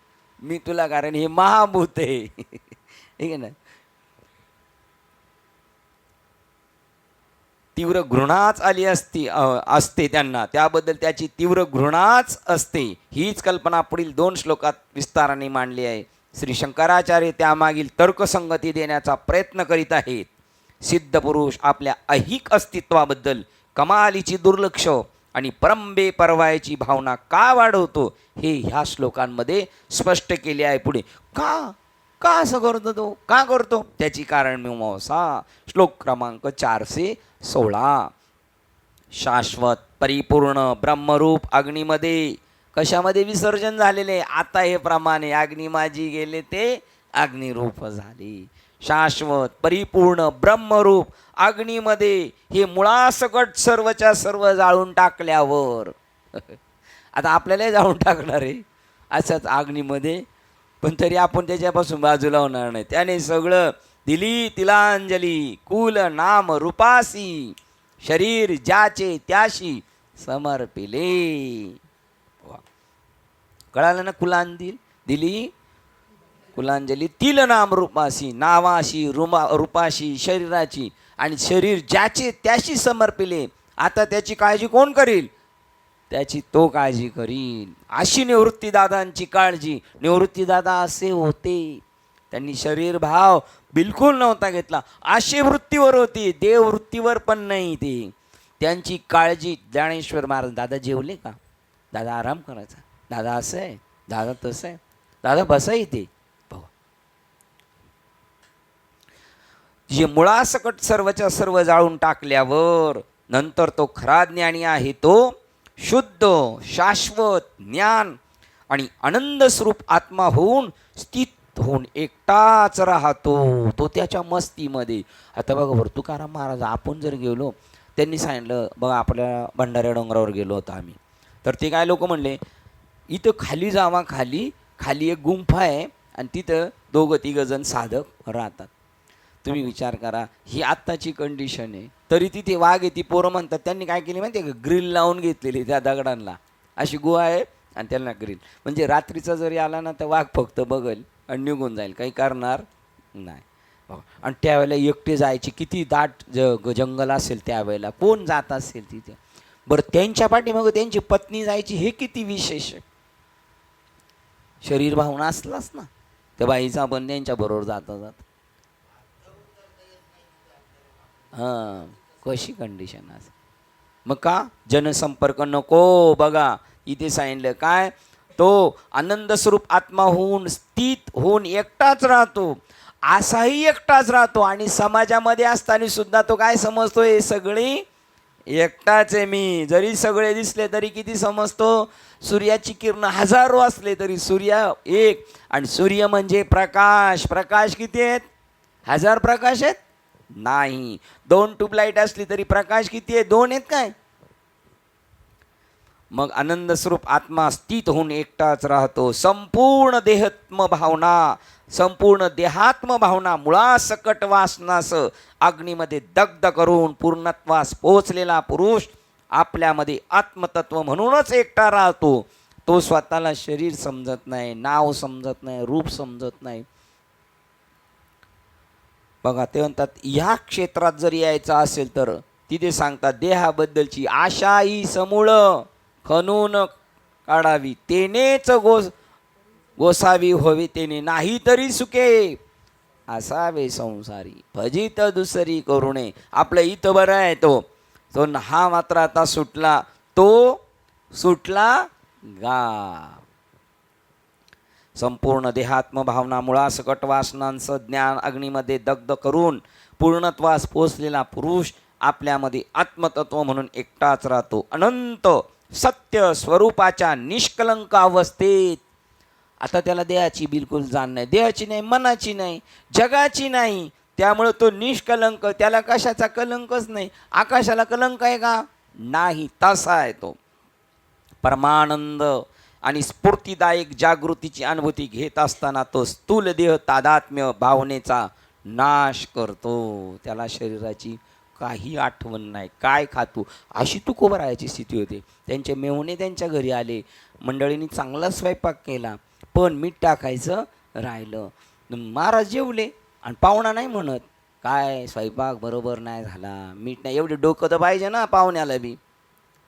मी तुला, कारण हे महाभूत आहे. ठीक आहे ना. तीव्र घृणाच आली असते त्यांना, त्याबद्दल त्याची तीव्र घृणाच असते. हीच कल्पना पुढील 2 श्लोकात विस्ताराने मांडली आहे. श्री शंकराचार्य त्यामागील तर्कसंगती देण्याचा प्रयत्न करीत आहेत. सिद्ध पुरुष आपल्या ऐहिक अस्तित्वाबद्दल कमालीची दुर्लक्ष आणि परवायची भावना का वाढवतो हे ह्या श्लोकांमध्ये स्पष्ट केले आहे. पुढे का असं करतो तो, का करतो त्याची कारण मीमांसा. श्लोक क्रमांक 416. शाश्वत परिपूर्ण ब्रह्मरूप अग्नीमध्ये कशामध्ये विसर्जन झालेले, आता हे प्रमाणे अग्नी माझी गेले ते अग्निरूप झाले. शाश्वत परिपूर्ण ब्रह्मरूप अग्नीमध्ये हे मुळासकट सर्वच्या सर्व जाळून टाकल्यावर आता आपल्यालाही जाळून टाकणार आहे असंच अग्नीमध्ये, पण तरी आपण त्याच्यापासून बाजूला होणार नाही. त्याने सगळं दिली तिलांजली, कुल नाम रूपासी, शरीर ज्याचे त्याशी समर्पिले. कळालं ना, कुलांजली दिली कुलांजली, तिल नाम रूपाशी, नावाशी रूपाशी शरीराची, आणि शरीर ज्याचे त्याशी समर्पिले. आता त्याची काळजी कोण करील, त्याची तो काळजी करील. अशी निवृत्तीदादांची काळजी. निवृत्तीदादा असे होते, त्यांनी शरीर भाव बिलकुल नव्हता घेतला, अशी वृत्तीवर होती, देव वृत्तीवर पण नाही. ते त्यांची काळजी. ज्ञानेश्वर महाराज, दादा जेवले का, दादा आराम करायचा, दादा असं आहे, दादा तसं आहे, दादा बसा इथे. जे मुळासकट सर्वच्या सर्व जाळून टाकल्यावर नंतर तो खरा ज्ञानी आहे, तो शुद्ध शाश्वत ज्ञान आणि आनंद स्वरूप आत्मा होऊन स्थित होऊन एकटाच राहतो, तो त्याच्या मस्तीमध्ये. आता बघा बरं, तुकाराम महाराज आपण जर गेलो, त्यांनी सांगितलं बघा, आपल्या भंडाऱ्या डोंगरावर गेलो होतो आम्ही, तर ते काय लोक म्हणले इथं खाली जावा, खाली एक गुंफा आहे आणि तिथं 2-3 जण साधक राहतात. तुम्ही विचार करा, ही आत्ताची कंडिशन आहे, तरी तिथे वाघ आहे. ती पोरं म्हणतात त्यांनी काय केली माहिती आहे का, ग्रिल लावून घेतलेली त्या दगडांना. अशी गुहा आहे आणि त्यांना ग्रिल, म्हणजे रात्रीचा जरी आला ना तर वाघ फक्त बघेल आणि निघून जाईल, काही करणार नाही. आणि त्यावेळेला एकटे जायची, किती दाट जंगल असेल त्यावेळेला, कोण जात असेल तिथे. बरं, त्यांच्या पाठीमाग त्यांची पत्नी जायची, हे किती विशेष. शरीर भावना असलाच ना त्या बाईचा पण त्यांच्याबरोबर जाता. हां, कशी कंडिशन असेल. मग का जनसंपर्क नको. बघा इथे सांगितलं काय, तो आनंद स्वरूप आत्मा होऊन स्थित होऊन एकटाच राहतो, असाही एकटाच राहतो. आणि समाजामध्ये असताना सुद्धा तो काय समजतो, हे सगळे एकटाच आहे मी. जरी सगळे दिसले तरी किती समजतो, सूर्याची किरण हजारो असले तरी सूर्य एक. आणि सूर्य म्हणजे प्रकाश. प्रकाश किती आहेत, 1000 प्रकाश आहेत नाही. 2 ट्यूबलाईट असली तरी प्रकाश किती आहे, 2 आहेत काय. मग आनंद स्वरूप आत्मा स्थित होऊन एकटाच राहतो. संपूर्ण देहात्म भावना मुळासकट वासनास अग्नीमध्ये दग्ध करून पूर्णत्वास पोहोचलेला पुरुष आपल्यामध्ये आत्मतत्व म्हणूनच एकटा राहतो. तो स्वतःला शरीर समजत नाही, नाव समजत नाही, रूप समजत नाही. बघा ते म्हणतात ह्या क्षेत्रात जर यायचं असेल तर तिथे सांगतात देहाबद्दलची आशाही समूळ खणून काढावी, तेनेच गोसावी होवी, तेने नाही तरी सुखे असावे संसारी, फजित दुसरी करुणे. आपलं इथं बरं आहे तो तो हा मात्र आता सुटला, तो सुटला गा. संपूर्ण देहात्मभावना मुळासकट वासनांचं ज्ञान अग्नीमध्ये दग्ध करून पूर्णत्वास पोचलेला पुरुष आपल्यामध्ये आत्मतत्व म्हणून एकटाच राहतो, अनंत सत्य स्वरूपाच्या निष्कलंक अवस्थेत. आता त्याला देहाची बिलकुल जाण नाही, देहाची नाही, मनाची नाही, जगाची नाही, त्यामुळं तो निष्कलंक, त्याला कशाचा कलंकच नाही. आकाशाला कलंक आहे का? नाही, तसा आहे तो. परमानंद आणि स्फूर्तिदायक जागृतीची अनुभूती घेत असताना तो स्थूल देह तादात्म्य भावनेचा नाश करतो. त्याला शरीराची काही आठवण नाही, काय खातो अशी तुकोबरायाची स्थिती होते. त्यांचे मेहुणे त्यांच्या घरी आले, मंडळींनी चांगला स्वयंपाक केला, पण मीठ टाकायचं राहिलं. महाराज जेवले आणि पाहुणा नाही म्हणत, काय स्वयंपाक बरोबर नाही झाला, मीठ नाही. एवढे डोकं तर पाहिजे ना पाहुण्याला बी.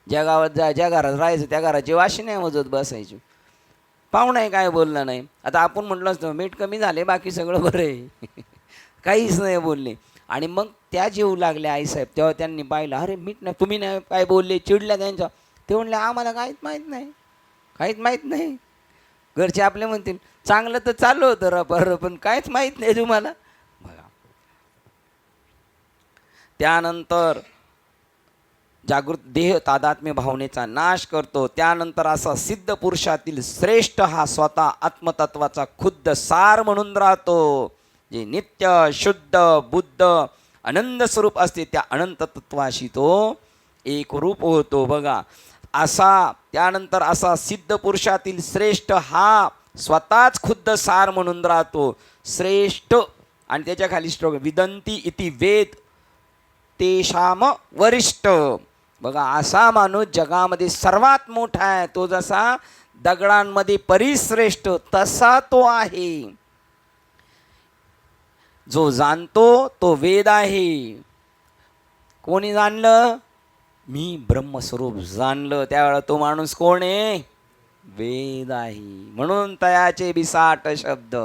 ज्या गावात ज्या घरात राहायचं त्या घराची वाशी नाही मोजत बसायची. पाहुणाही काय बोलला नाही. आता आपण म्हटलं असतं मीठ कमी झाले, बाकी सगळं बरं आहे, काहीच नाही बोलले. आणि मग त्या जेवू लागल्या आईसाहेब, तेव्हा त्यांनी पाहिलं, अरे मीठ नाही, तुम्ही नाही काय बोलले, चिडल्या त्यांच्या. ते म्हणले आम्हाला काहीच माहीत नाही, काहीच माहीत नाही. घरचे आपले म्हणतील चांगलं तर चालू होतं बरं, पण काहीच माहीत नाही तुम्हाला. बघा त्यानंतर जागृत देह तादात्म्य भावनेचा नाश करतो. त्यानंतर असा सिद्ध पुरुषातील श्रेष्ठ हा स्वतः आत्मतत्वाचा खुद्द सार म्हणून राहतो, जे नित्य शुद्ध बुद्ध आनंद स्वरूप असते. त्या अनंत तत्वाशी तो एक रूप होतो. बघा असा त्यानंतर असा सिद्ध पुरुषातील श्रेष्ठ हा स्वतःच खुद्द सार म्हणून राहतो, श्रेष्ठ. आणि त्याच्या खाली श्लोक विदंती इति वेद तेषाम वरिष्ठ. बघा असा माणूस जगामध्ये सर्वात मोठा आहे. तो जसा दगडांमध्ये परिश्रेष्ठ तसा तो आहे. जो जाणतो तो वेद आहे. कोणी जाणलं? मी ब्रह्मस्वरूप जाणलं, त्यावेळेला तो माणूस कोण आहे? वेद आहे. म्हणून तयाचे बिसाट शब्द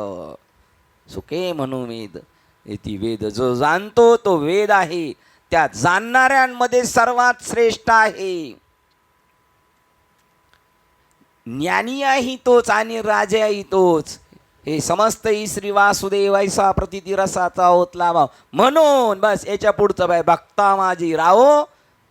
सुखे म्हणू वेद इति वेद. जो जाणतो तो वेद आहे, त्या जाणणाऱ्यांमध्ये सर्वात श्रेष्ठ आहे. ज्ञानी आहे तोच आणि राजाही तोच. हे समस्त श्री वासुदेवायसा प्रतिती रसाचा ओतला भाव. म्हणून बस याच्या पुढचं बाय भक्ता माझी राहो,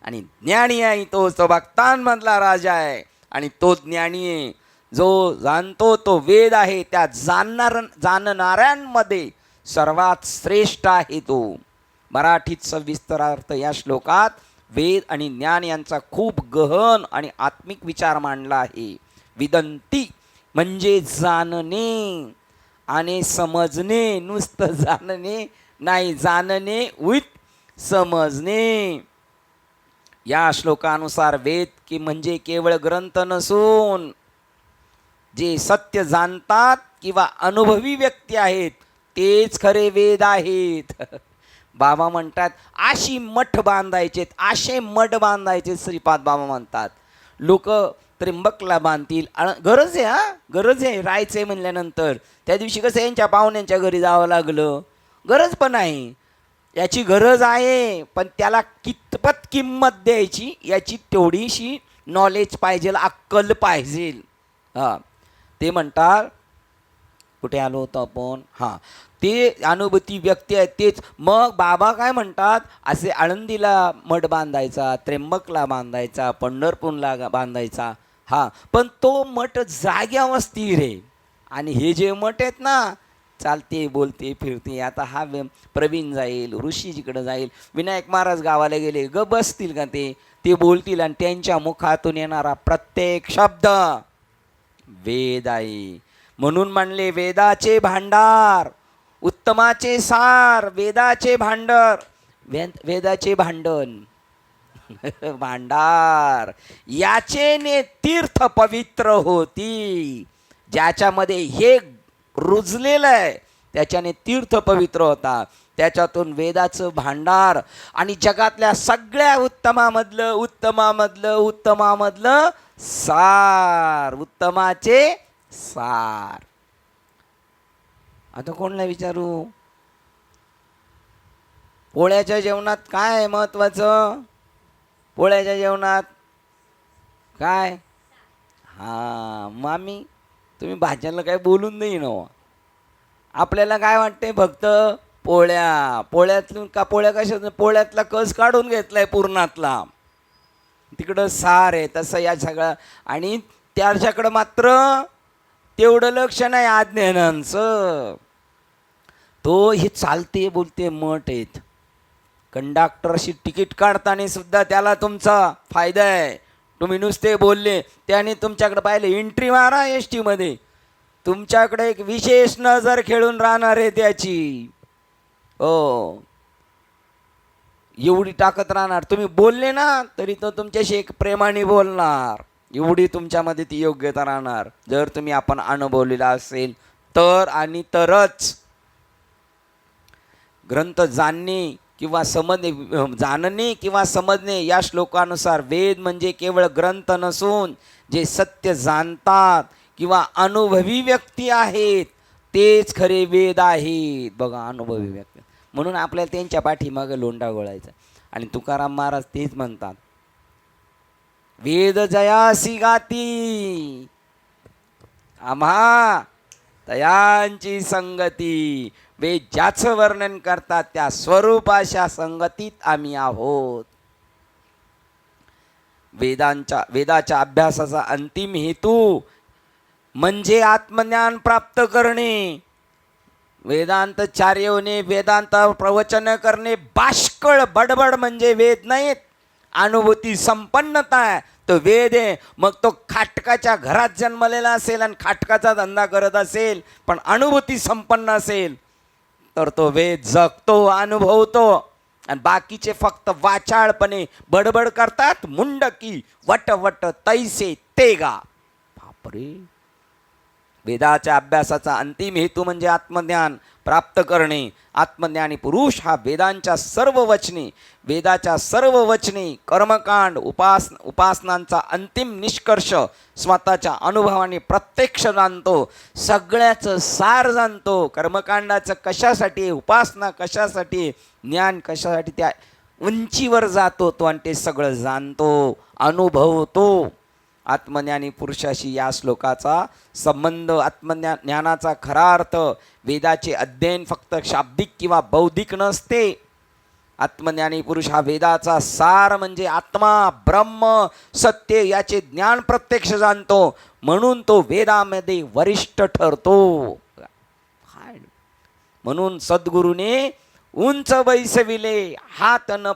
आणि ज्ञानी आहे तोच, तो भक्तांमधला राजा आहे आणि तो ज्ञानी आहे. जो जाणतो तो वेद आहे, त्या जाणणाऱ्यांमध्ये सर्वात श्रेष्ठ आहे तो. मराठीत सविस्तरार्थ या श्लोकात वेद आणि ज्ञान यांचा खूप गहन आणि आत्मिक विचार मांडला आहे. विदंती म्हणजे जाणणे आणि समजणे, नुसतं जाणणे नाही, जाणणे विथ समजणे. या श्लोकानुसार वेद की म्हणजे केवळ ग्रंथ नसून जे सत्य जाणतात किंवा अनुभवी व्यक्ती आहेत तेच खरे वेद आहेत. बाबा म्हणतात आशी मठ बांधायचे, आशे मठ बांधायचे. श्रीपाद बाबा म्हणतात लोक त्र्यंबकला बांधतील, गरज आहे, हा गरज आहे राहायचं आहे म्हणल्यानंतर. त्या दिवशी कसं यांच्या पाहुण्यांच्या घरी जावं लागलं, गरज पण आहे, याची गरज आहे, पण त्याला कितपत किंमत द्यायची याची तेवढीशी नॉलेज पाहिजे, अक्कल पाहिजे. हां ते म्हणतात, कुठे आलो होतो आपण, हां ते अनुभूती व्यक्ती आहेत तेच. मग बाबा काय म्हणतात, असे आळंदीला मठ बांधायचा, त्र्यंबकला बांधायचा, पंढरपूरला बांधायचा. हां पण तो मठ जाग्यावर स्थिर आहे. आणि हे जे मठ आहेत ना, चालते बोलते फिरते. आता हा प्रवीण जाईल, ऋषी जिकडं जाईल, विनायक महाराज गावाला गेले, ग बसतील का ते बोलतील आणि त्यांच्या मुखातून येणारा प्रत्येक शब्द वेद आहे. म्हणून म्हणले वेदाचे भांडार, उत्तमाचे सार, वेदाचे भांडर, वेदाचे भांडण भांडार, याचेने तीर्थ पवित्र होती. ज्याच्यामध्ये हे रुजलेलं आहे त्याच्याने तीर्थ पवित्र होता. त्याच्यातून वेदाचं भांडार आणि जगातल्या सगळ्या उत्तमामधलं सार, उत्तमाचे सार. आता कोणाला विचारू, पोळ्याच्या जेवणात काय आहे महत्वाचं? पोळ्याच्या जेवणात काय? हा मामी, तुम्ही भाज्यांना काय बोलून नाही ना. आपल्याला काय वाटते, फक्त पोळ्यातून का, पोळ्या कशा, पोळ्यातला कस काढून घेतलाय पूर्णातला, तिकडं सार आहे. तसं या सगळं, आणि त्याच्याकडं मात्र तेवढं लक्ष नाही अज्ञानांचं. तो हे चालते बोलते मठ आहेत. कंडक्टरशी तिकीट काढताना सुद्धा त्याला तुमचा फायदा आहे. तुम्ही नुसते बोलले त्याने तुमच्याकडे पाहिले, एंट्री मारा एस टीमध्ये, तुमच्याकडे एक विशेष नजर खेळून राहणार आहे त्याची. हो, एवढी टाकत राहणार. तुम्ही बोलले ना तरी तो तुमच्याशी एक प्रेमाने बोलणार, एवढी तुमच्यामध्ये ती योग्यता राहणार. जर तुम्ही आपण अनुभवलेला असेल तर, आणि तरच. ग्रंथ जाणणे किंवा समजणे या श्लोकानुसार वेद म्हणजे केवळ ग्रंथ नसून जे सत्य जाणतात किंवा अनुभवी व्यक्ती आहेत तेच खरे वेद आहेत. बघा, अनुभवी व्यक्ती. म्हणून आपल्याला त्यांच्या पाठीमागे लोंढा गोळायचा. आणि तुकाराम महाराज तेच म्हणतात, वेद जयासी गाती आम्हा तयांची संगती. वेद ज्याचं वर्णन करतात त्या स्वरूपाच्या संगतीत आम्ही आहोत. वेदाच्या अभ्यासाचा अंतिम हेतू म्हणजे आत्मज्ञान प्राप्त करणे. वेदांत चार्य होणे, वेदांत प्रवचन करणे, बाष्कळ बडबड म्हणजे वेद नाहीत. अनुभूती संपन्नता आहे तो वेद आहे. मग तो खाटकाच्या घरात जन्मलेला असेल आणि खाटकाचा धंदा करत असेल, पण अनुभूती संपन्न असेल तर तो वेद जगतो, अनुभवतो. आणि बाकीचे फक्त वाचाळपणे बडबड करतात. मुंडकी वट तैसे तेगा. बापरे. वेदाच्या अभ्यासाचा अंतिम हेतू म्हणजे आत्मज्ञान प्राप्त करणे. आत्मज्ञानी पुरुष हा वेदाच्या सर्व वचने कर्मकांड उपासनांचा अंतिम निष्कर्ष स्वतःच्या अनुभवाने प्रत्यक्ष जाणतो. सगळ्याचं सार जाणतो. कर्मकांडाचं कशासाठी, उपासना कशासाठी, ज्ञान कशासाठी, त्या उंचीवर जातो तो आणि ते सगळं जाणतो, अनुभवतो. आत्मज्ञानी पुरुषाशी या श्लोकाचा संबंध. ज्ञानाचा खरा अर्थ वेदाचे अध्ययन फक्त शाब्दिक किंवा बौद्धिक नसते. आत्मज्ञानी पुरुष हा वेदाचा सार म्हणजे आत्मा, ब्रह्म, सत्य याचे ज्ञान प्रत्यक्ष जाणतो. म्हणून तो वेदामध्ये वरिष्ठ ठरतो. म्हणून सद्गुरूने उंच बैसविले हात न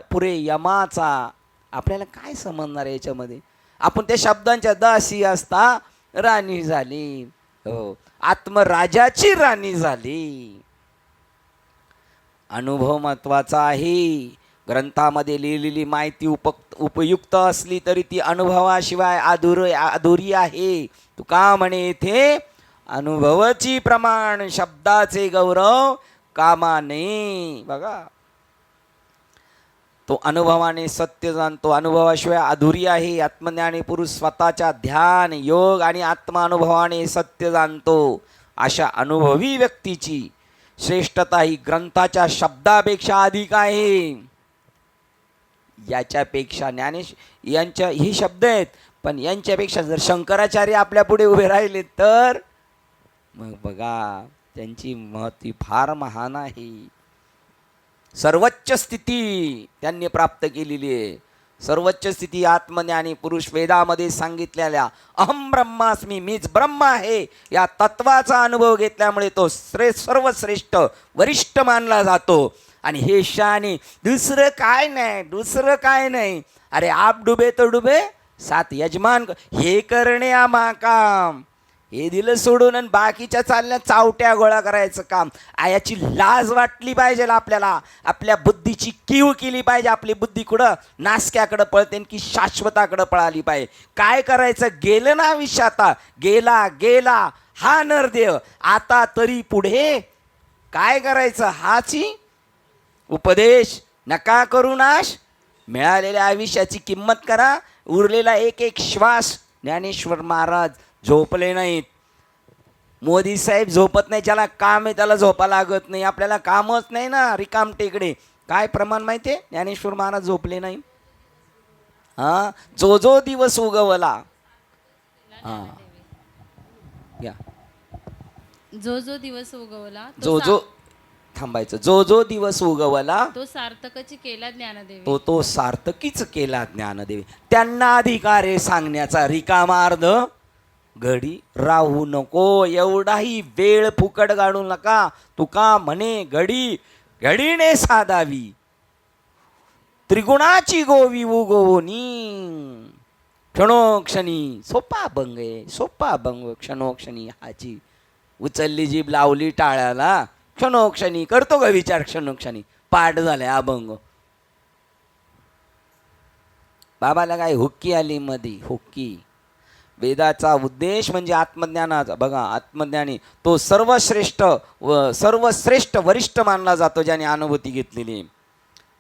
पुरे यमाचा. आपल्याला काय समजणार आहे याच्यामध्ये? आपण त्या शब्दांच्या दासी असता राणी झाली. हो, आत्मराजाची राणी झाली. अनुभव महत्वाचा आहे. ग्रंथामध्ये लिहिलेली माहिती उपयुक्त असली तरी ती अनुभवाशिवाय अधुरी आहे. तुका म्हणे येथे, अनुभवाची प्रमाण शब्दाचे गौरव कामाने. बघा, तो अनुभवाने सत्य जाणतो, अनुभवाशिवाय अधुरी आहे. आत्मज्ञानी पुरुष स्वतःच्या ध्यान, योग आणि आत्मानुभवाने सत्य जाणतो. अशा अनुभवी व्यक्तीची श्रेष्ठता ही ग्रंथाच्या शब्दापेक्षा अधिक आहे. याच्यापेक्षा यांच्या ही शब्द आहेत, पण यांच्यापेक्षा जर शंकराचार्य आपल्या पुढे उभे राहिले तर मग बघा त्यांची महती फार महान आहे. सर्वोच्च स्थिती त्यांनी प्राप्त केलेली आहे. सर्वोच्च स्थिती आत्मज्ञानी पुरुष वेदामध्ये सांगितलेल्या अहम ब्रह्मास्मी, मीच ब्रह्म आहे या तत्वाचा अनुभव घेतल्यामुळे तो सर्वश्रेष्ठ वरिष्ठ मानला जातो. आणि हे शाने दुसरं काय नाही. अरे आप डुबे तो डुबे सात यजमान, हे करणे आम्हा काम. हे दिलं सोडून आणि बाकीच्या चालण्या चावट्या गोळा करायचं काम. याची लाज वाटली पाहिजे आपल्याला. आपल्या बुद्धीची कीव केली पाहिजे. आपली बुद्धी कुठं नासक्याकडं पळते की शाश्वताकडं पळाली पाहिजे. काय करायचं, गेलं ना आयुष्य, आता गेला हा नरदेव. आता तरी पुढे काय करायचं, हाची उपदेश नका करू नाश, मिळालेल्या आयुष्याची किंमत करा, उरलेला एक एक श्वास. ज्ञानेश्वर महाराज झोपले नाहीत. मोदी साहेब झोपत नाही, ज्याला काम आहे त्याला झोपा लागत नाही. आपल्याला कामच नाही ना, रिकाम टेकडे. काय प्रमाण माहिती आहे? ज्ञानेश्वर महाराज झोपले नाही. हा, जो जो दिवस उगवला. हा या जो जो दिवस उगवला जो जो थांबायचं, जो जो दिवस उगवला तो सार्थकची केला ज्ञानदेवी. तो तो सार्थकीच केला ज्ञानदेवी. त्यांना अधिकार आहे सांगण्याचा, रिकामा अर्ध घडी राहू नको. एवढाही वेळ फुकट गाडू नका. तुका म्हणे घडी घडीने साधावी, त्रिगुणाची गोवी उगवणी. क्षणोक्षणी सोपा अभंग आहे, सोपा अभंग. क्षणोक्षणी हाची उचलली जीभ लावली टाळ्याला, क्षणोक्षणी करतो का विचार, क्षणोक्षणी पाठ झालाय अभंग. बाबाला काय हुक्की आली मध्ये, हुक्की. वेदाचा उद्देश म्हणजे आत्मज्ञानाचा. बघा, आत्मज्ञानी तो सर्वश्रेष्ठ वरिष्ठ मानला जातो, ज्याने अनुभूती घेतलेली.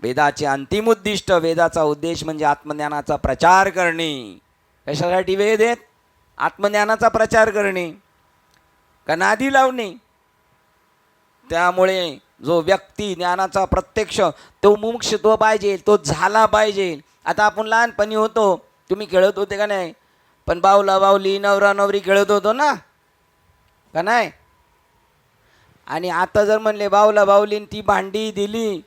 वेदाचे अंतिम उद्दिष्ट, वेदाचा उद्देश म्हणजे आत्मज्ञानाचा प्रचार करणे. कशासाठी वेद आहेत? आत्मज्ञानाचा प्रचार करणे का नादी लावणे. त्यामुळे जो व्यक्ती ज्ञानाचा प्रत्यक्ष, तो मुमुक्षुत्व पाहिजे, तो झाला पाहिजे. आता आपण लहानपणी होतो, तुम्ही खेळत होते का नाही? पण बावला बावली नवरा नवरी खेळत होतो ना, का नाही? आणि आता जर म्हणले बावला बावलीन ती भांडी दिली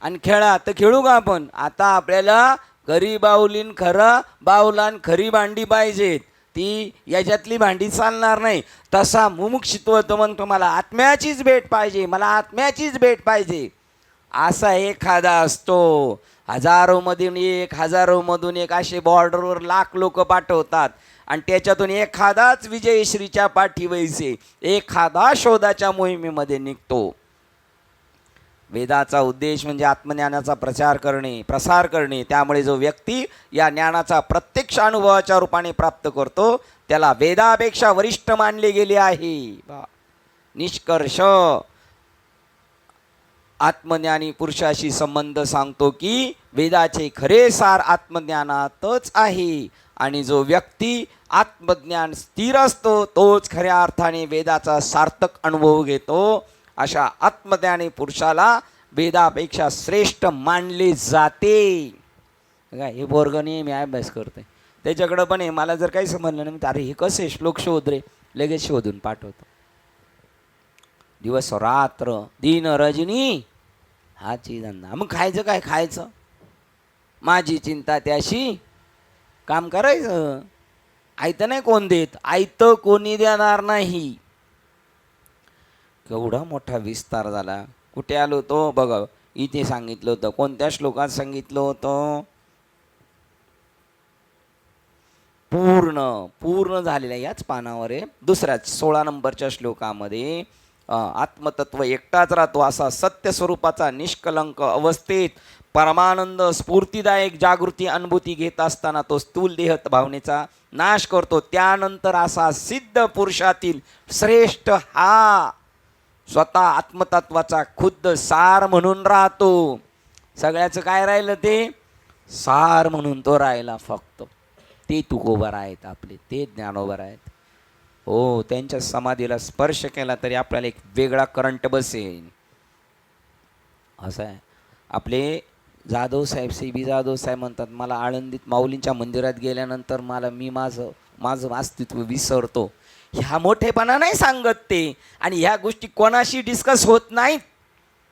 आणि खेळा, तर खेळू का आपण? आता आपल्याला खरी बावलीन खरं बावलान खरी भांडी पाहिजेत. ती याच्यातली भांडी चालणार नाही. तसा मुमुक्षित्व तो म्हणतो मला आत्म्याचीच भेट पाहिजे, मला आत्म्याचीच भेट पाहिजे. असा एखादा असतो. हजारोमधून एक असे बॉर्डरवर लाख लोक पाठवतात आणि त्याच्यातून एखादाच विजयश्रीच्या पाठीवैसे, एखादा शोधाच्या मोहिमेमध्ये निघतो. वेदाचा उद्देश म्हणजे आत्मज्ञानाचा प्रचार करणे, प्रसार करणे. त्यामुळे जो व्यक्ती या ज्ञानाचा प्रत्यक्ष अनुभवाच्या रूपाने प्राप्त करतो, त्याला वेदापेक्षा वरिष्ठ मानले गेले आहे. निष्कर्ष, आत्मज्ञानी पुरुषाशी संबंध सांगतो की वेदाचे खरे सार आत्मज्ञानातच आहे. आणि जो व्यक्ती आत्मज्ञान स्थिर असतो, तोच खऱ्या अर्थाने वेदाचा सार्थक अनुभव घेतो. अशा आत्मज्ञानी पुरुषाला वेदापेक्षा श्रेष्ठ मानले जाते. हे पोरग नेहमी अभ्यास करते, त्याच्याकडं पण आहे. मला जर काही समजलं नाही, अरे हे कसे श्लोक शोध रे, लगेच शोधून पाठवतो. दिवस रात्र दिन रजनी हाची धंदा. मग खायचं काय? खायचं, माझी चिंता त्याशी, काम करायचं. आयतं नाही कोण देत, आयतं कोणी देणार नाही. केवढा मोठा विस्तार झाला. कुठे आलो होतो बघा, इथे सांगितलं होतं. कोणत्या श्लोकात सांगितलं होतं? पूर्ण झालेल्या याच पानावर आहे, दुसऱ्याच 16 नंबरच्या श्लोकामध्ये. आत्मतत्व एकटाच राहतो, असा सत्य स्वरूपाचा निष्कलंक अवस्थेत परमानंद स्फूर्तिदायक जागृती अनुभूती घेत असताना तो स्थूल देह भावनेचा नाश करतो. त्यानंतर असा सिद्ध पुरुषातील श्रेष्ठ हा स्वतः आत्मतत्वाचा खुद्द सार म्हणून राहतो. सगळ्याचं काय राहिलं? ते सार म्हणून तो राहिला फक्त. ते तुकोबर आहेत आपले, ते ज्ञानोबर आहेत. हो, त्यांच्या समाधीला स्पर्श केला तरी आपल्याला एक वेगळा करंट बसेल. असं आहे. आपले जाधव साहेब, CB जाधव साहेब म्हणतात, मला आळंदीत माऊलींच्या मंदिरात गेल्यानंतर मी माझं अस्तित्व विसरतो. ह्या मोठेपणा नाही सांगत ते, आणि ह्या गोष्टी कोणाशी डिस्कस होत नाहीत.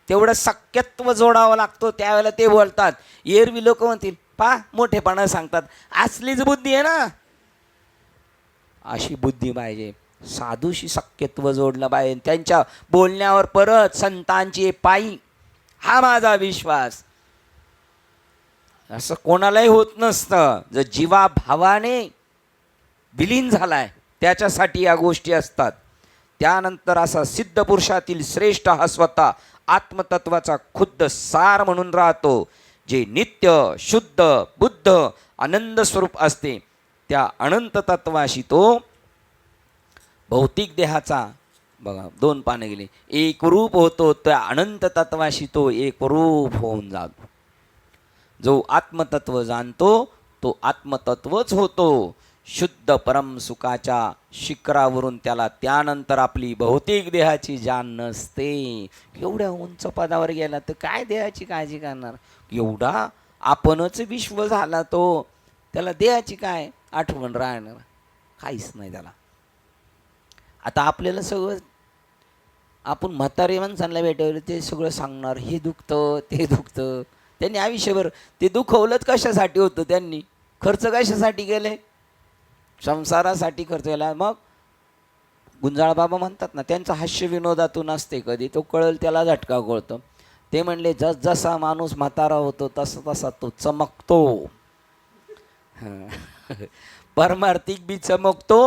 तेवढं शक्यत्व जोडावं लागतो, त्यावेळेला ते बोलतात. एरवी लोक म्हणतील पा मोठेपणा सांगतात, असलीच बुद्धी आहे ना. अशी बुद्धी पाहिजे. साधूशी शक्यत्व जोडलं पाहिजे, त्यांच्या बोलण्यावर परत संतांची पायी, हा माझा विश्वास. असं कोणालाही होत नसतं. जर जीवा भावाने विलीन झालाय त्याच्यासाठी या गोष्टी असतात. त्यानंतर असा सिद्ध पुरुषातील श्रेष्ठ हा स्वतः आत्मतत्वाचा खुद्द सार म्हणून राहतो, जे नित्य शुद्ध बुद्ध आनंद स्वरूप असते. त्या अनंत तत्वाशी तो भौतिक देहाचा बघा 2 पानं गेली. एक रूप होतो त्या अनंत तत्वाशी तो एक रूप होऊन जातो. जो आत्मतत्व जाणतो तो आत्मतत्वच होतो. शुद्ध परम सुखाच्या शिखरावरून त्याला त्यानंतर आपली भौतिक देहाची जाण नसते. एवढ्या उंच पदावर गेला तर काय देहाची काळजी करणार? एवढा आपणच विश्व झाला तो, त्याला देहाची काय आठवण राहणार? काहीच नाही त्याला. आता आपल्याला सगळं, आपण म्हातारे माणसांना भेटवलं ते सगळं सांगणार, हे दुखतं ते दुखतं. त्यांनी आयुष्यभर ते दुखवलंच कशासाठी होतं? त्यांनी खर्च कशासाठी केले? संसारासाठी खर्च केला. मग गुंजाळ बाबा म्हणतात ना, त्यांचं हास्य विनोदातून असते, कधी तो कळल त्याला झटका कळतो. ते म्हणले जसा माणूस म्हातारा होतो तसा तसा तो चमकतो. परमार्थिक बी चमकतो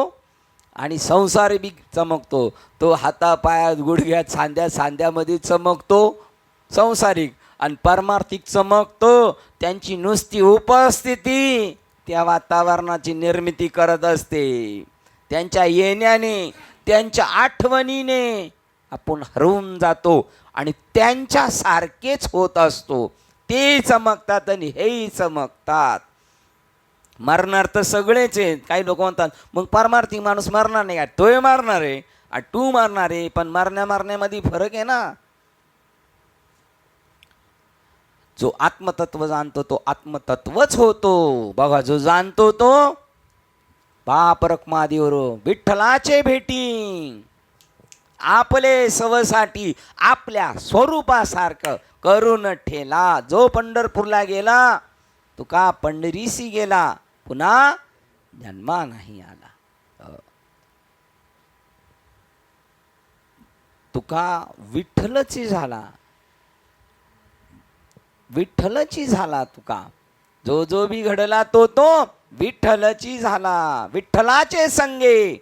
आणि संसार बी चमकतो. तो हातापायात गुडघ्यात सांध्यामध्ये चमकतो संसारिक, आणि परमार्थिक चमकतो त्यांची नुसती उपस्थिती त्या वातावरणाची निर्मिती करत असते. त्यांच्या येण्याने, त्यांच्या आठवणीने आपण हरवून जातो आणि त्यांच्यासारखेच होत असतो. ते चमकतात आणि हेही चमकतात. मरणार तर सगळेच आहेत. काही लोक म्हणतात मग परमार्थिक माणूस मरणार नाही का? तोय मरणार आहे आणि तू मरणार आहे, पण मरण्यामध्ये फरक आहे ना. जो आत्मतत्व जाणतो तो आत्मतत्वच होतो. बघा, जो जाणतो तो बाप रखमादेवर विठ्ठलाचे भेटी आपले सवसाठी आपल्या स्वरूपासारखं करून ठेला. जो पंढरपूरला गेला तो का पंढरीसी गेला, पुन्हा जन्मा नाही आला. तुका विठ्ठलची झाला, विठ्ठलची झाला. तुका जो जो बी घडला तो तो विठ्ठलची झाला. विठ्ठलाचे संगे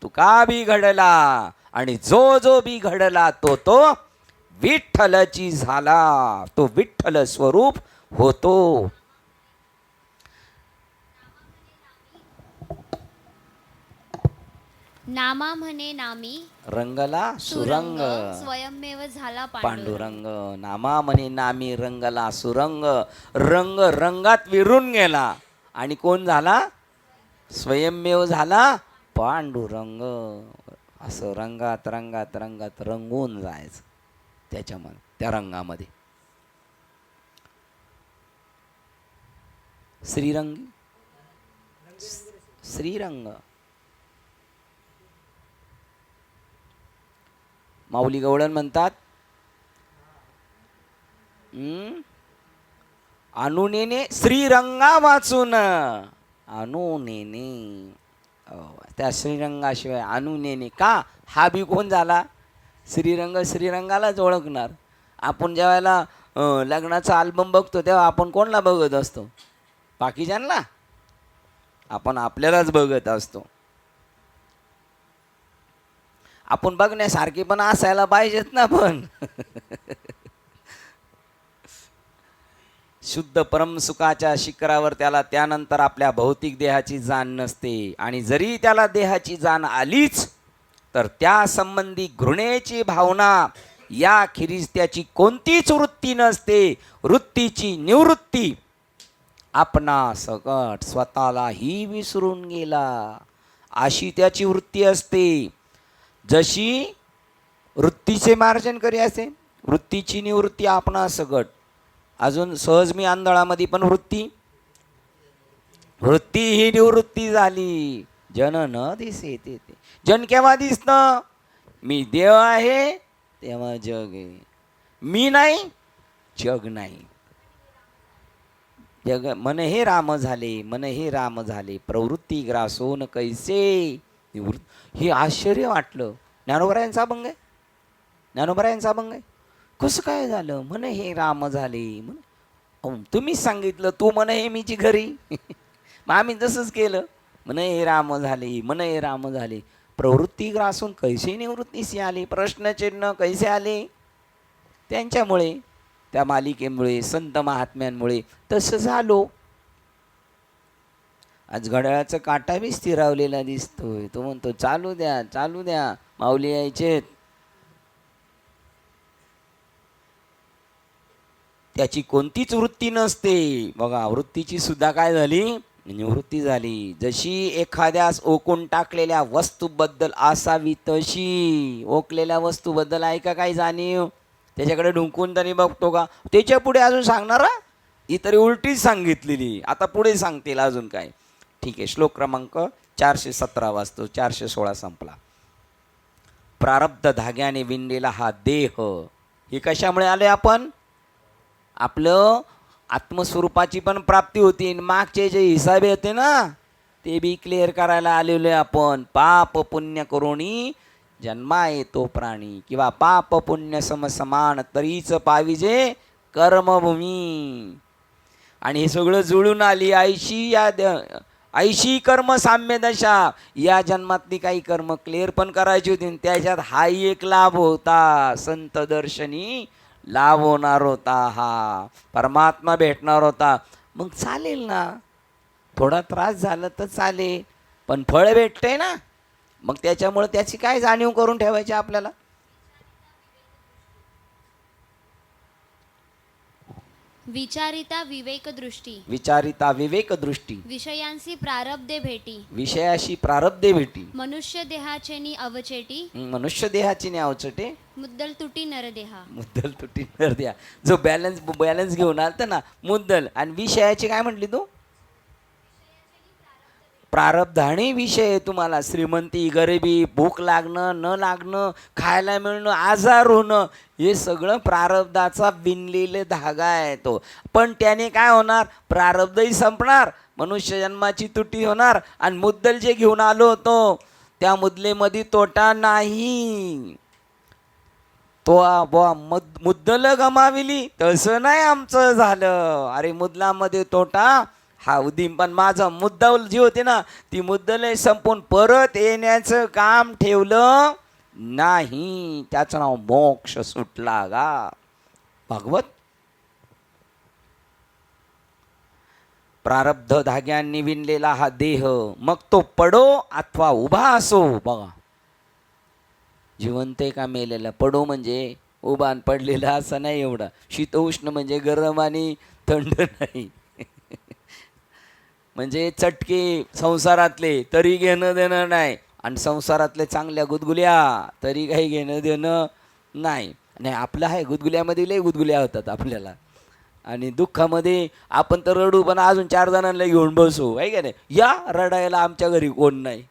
तुका बी घडला आणि जो जो बी घडला तो तो विठ्ठलची झाला. तो विठ्ठल स्वरूप होतो. नामा म्हणे नामी रंगला सुरंग, स्वयंमेव झाला पांडुरंग. नामा म्हणे नामी रंगला सुरंग. रंग रंगात विरून गेला आणि कोण झाला? स्वयंमेव झाला पांडुरंग. असं रंगात रंगात रंगात रंगून जायचं त्याच्यामध्ये, त्या रंगामध्ये. श्रीरंग, श्रीरंग. माऊली गवळण म्हणतात, अनुनेने श्रीरंगा वाचून, अनुनेने. त्या श्रीरंगाशिवाय अनुनेने का? हा बी कोण झाला? श्रीरंग. श्रीरंगालाच ओळखणार. आपण जेव्हा लग्नाचा अल्बम बघतो तेव्हा आपण कोणला बघत असतो? बाकीच्यांना? आपण आपल्यालाच बघत असतो. आपण बघण्यासारखे पण असायला पाहिजेत ना. पण शुद्ध परमसुखाच्या शिखरावर त्याला त्यानंतर आपल्या भौतिक देहाची जाण नसते. आणि जरी त्याला देहाची जाण आलीच तर त्या संबंधी घृणेची भावना याखेरीज त्याची कोणतीच वृत्ती नसते. वृत्तीची निवृत्ती आपणा सकट स्वतःलाही विसरून गेला अशी त्याची वृत्ती असते. जशी वृत्तीचे मार्जन करी असे, वृत्तीची निवृत्ती आपणा सकट. अजून सहज मी आंधळामध्ये पण वृत्ती ही निवृत्ती झाली. जन न दिसे ते. जन केव्हा दिसतं? मी देव आहे तेव्हा जग आहे. मी नाही, जग नाही. जग मन हे राम झाले, मन हे राम झाले, प्रवृत्ती ग्रासोन कैसे. हे आश्चर्य वाटलं. ज्ञानोबरायांचा अभंग आहे, ज्ञानोबरायांचा अभंग आहे. कसं काय झालं? मन हे राम झाले. तुम्हीच सांगितलं, तू मन हे मीची घरी. मग आम्ही तसंच केलं. मन हे राम झाले, मन हे राम झाले, प्रवृत्ती ग्रासून कैसे निवृत्तीशी आले. प्रश्नचिन्ह कैसे आले? त्यांच्यामुळे, त्या मालिकेमुळे, संत महात्म्यांमुळे तसं झालो. आज घड्याळाचा काटा बी स्थिरावलेला दिसतोय. तो म्हणतो चालू द्या चालू द्या, माऊली यायचेत. त्याची कोणतीच वृत्ती नसते. बघा, वृत्तीची सुद्धा काय झाली, निवृत्ती झाली. जशी एखाद्यास ओकून टाकलेल्या वस्तूबद्दल असावी तशी. ओकलेल्या वस्तूबद्दल आहे का काही जाणीव? त्याच्याकडे ढुंकून तरी बघतो का? त्याच्या पुढे अजून सांगणारा? ही तरी उलटीच सांगितलेली, आता पुढे सांगतील अजून काय. ठीक आहे, श्लोक क्रमांक 417 वाचतो. 416 संपला. प्रारब्ध धाग्याने विणलेला हा देह, हे कशामुळे आले आपण? आपलं आत्मस्वरूपाची पण प्राप्ती होती. मागचे जे हिसाबे होते ना, ते बी क्लिअर करायला आलेलो आहे आपण. पाप पुण्य करुणी जन्मा येतो प्राणी, किंवा पाप पुण्य समसमान तरीच पाविजे कर्मभूमी. आणि हे सगळं जुळून आली ऐशी कर्म साम्य दशा. या जन्मातली काही कर्म क्लिअर पण करायची होती. त्याच्यात हाही एक लाभ होता, संत दर्शनी लाभ होणार होता, हा परमात्मा भेटणार होता. मग चालेल ना, थोडा त्रास झाला तर चालेल, पण फळ भेटते ना. मग त्याच्यामुळे त्याची काय जाणीव करून ठेवायची आपल्याला? विचारिता विवेक दृष्टी, विचारिता विवेक दृष्टी, विषयांसी प्रारब्धे भेटी, विषयाशी प्रारब्धे भेटी, मनुष्य देहाचेनी अवचेटी, मनुष्य देहाची न्यावचटे, मुद्दल तुटी नरदेहा. मुद्दल तुटी नर द्या. जो बॅलन्स घेऊन आलता ना, मुद्दल आणि विषयाची काय म्हटली तू? प्रारब्ध आणि विषय. तुम्हाला श्रीमंती, गरिबी, भूक लागणं, न लागणं, खायला मिळणं, आजार होणं, हे सगळं प्रारब्धाचा विणलेला धागा आहे तो. पण त्याने काय होणार? प्रारब्धही संपणार, मनुष्य जन्माची तुटी होणार, आणि मुद्दल जे घेऊन आलो होतो त्या मुद्दलेमध्ये तोटा नाही. तो मुद्दल गमाविली तसं नाही आमचं झालं. अरे मुद्दलामध्ये तोटा हा उदीम, पण माझं मुद्दल जी होती ना, ती मुद्दल संपून परत येण्याचं काम ठेवलं नाही. त्याचं नाव मोक्ष सुटला गा. भागवत. प्रारब्ध धाग्यांनी विणलेला हा देह, मग तो पडो अथवा उभा असो. बघा, जिवंत का मेलेला? पडो म्हणजे उभान पडलेला असं नाही. एवढा शीतोष्ण म्हणजे गरम आणि थंड नाही. म्हणजे चटके संसारातले तरी घेणं देणं नाही, आणि संसारातले चांगल्या गुदगुल्या तरी काही घेणं देणं नाही. नाही, आपलं आहे गुदगुल्यामध्ये लय गुदगुल्या होतात आपल्याला, आणि दुःखामध्ये आपण तर रडू, पण अजून 4 जणांना घेऊन बसू, आहे का नाही? या रडायला आमच्या घरी कोण नाही.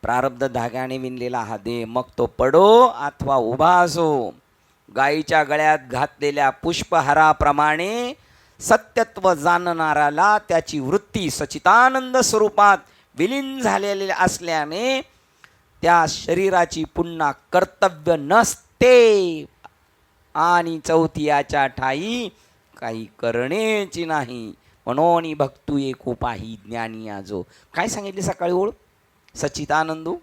प्रारब्ध धाग्याने विणलेला हा देह, मग तो पडो अथवा उभा असो. गायीच्या गळ्यात घातलेल्या पुष्पहाराप्रमाणे सत्यत्व जाणणाऱ्याला त्याची वृत्ती सच्चिदानंद स्वरूपात विलीन झालेली असल्याने त्या शरीराची पुन्हा कर्तव्य नसते, आणि चौथीयाच्या ठाई काही करणेची नाही. म्हणून भक्तू एको पाही ज्ञानी आजो. काय सांगितले सकाळी ओळ? सच्चिदानंदू.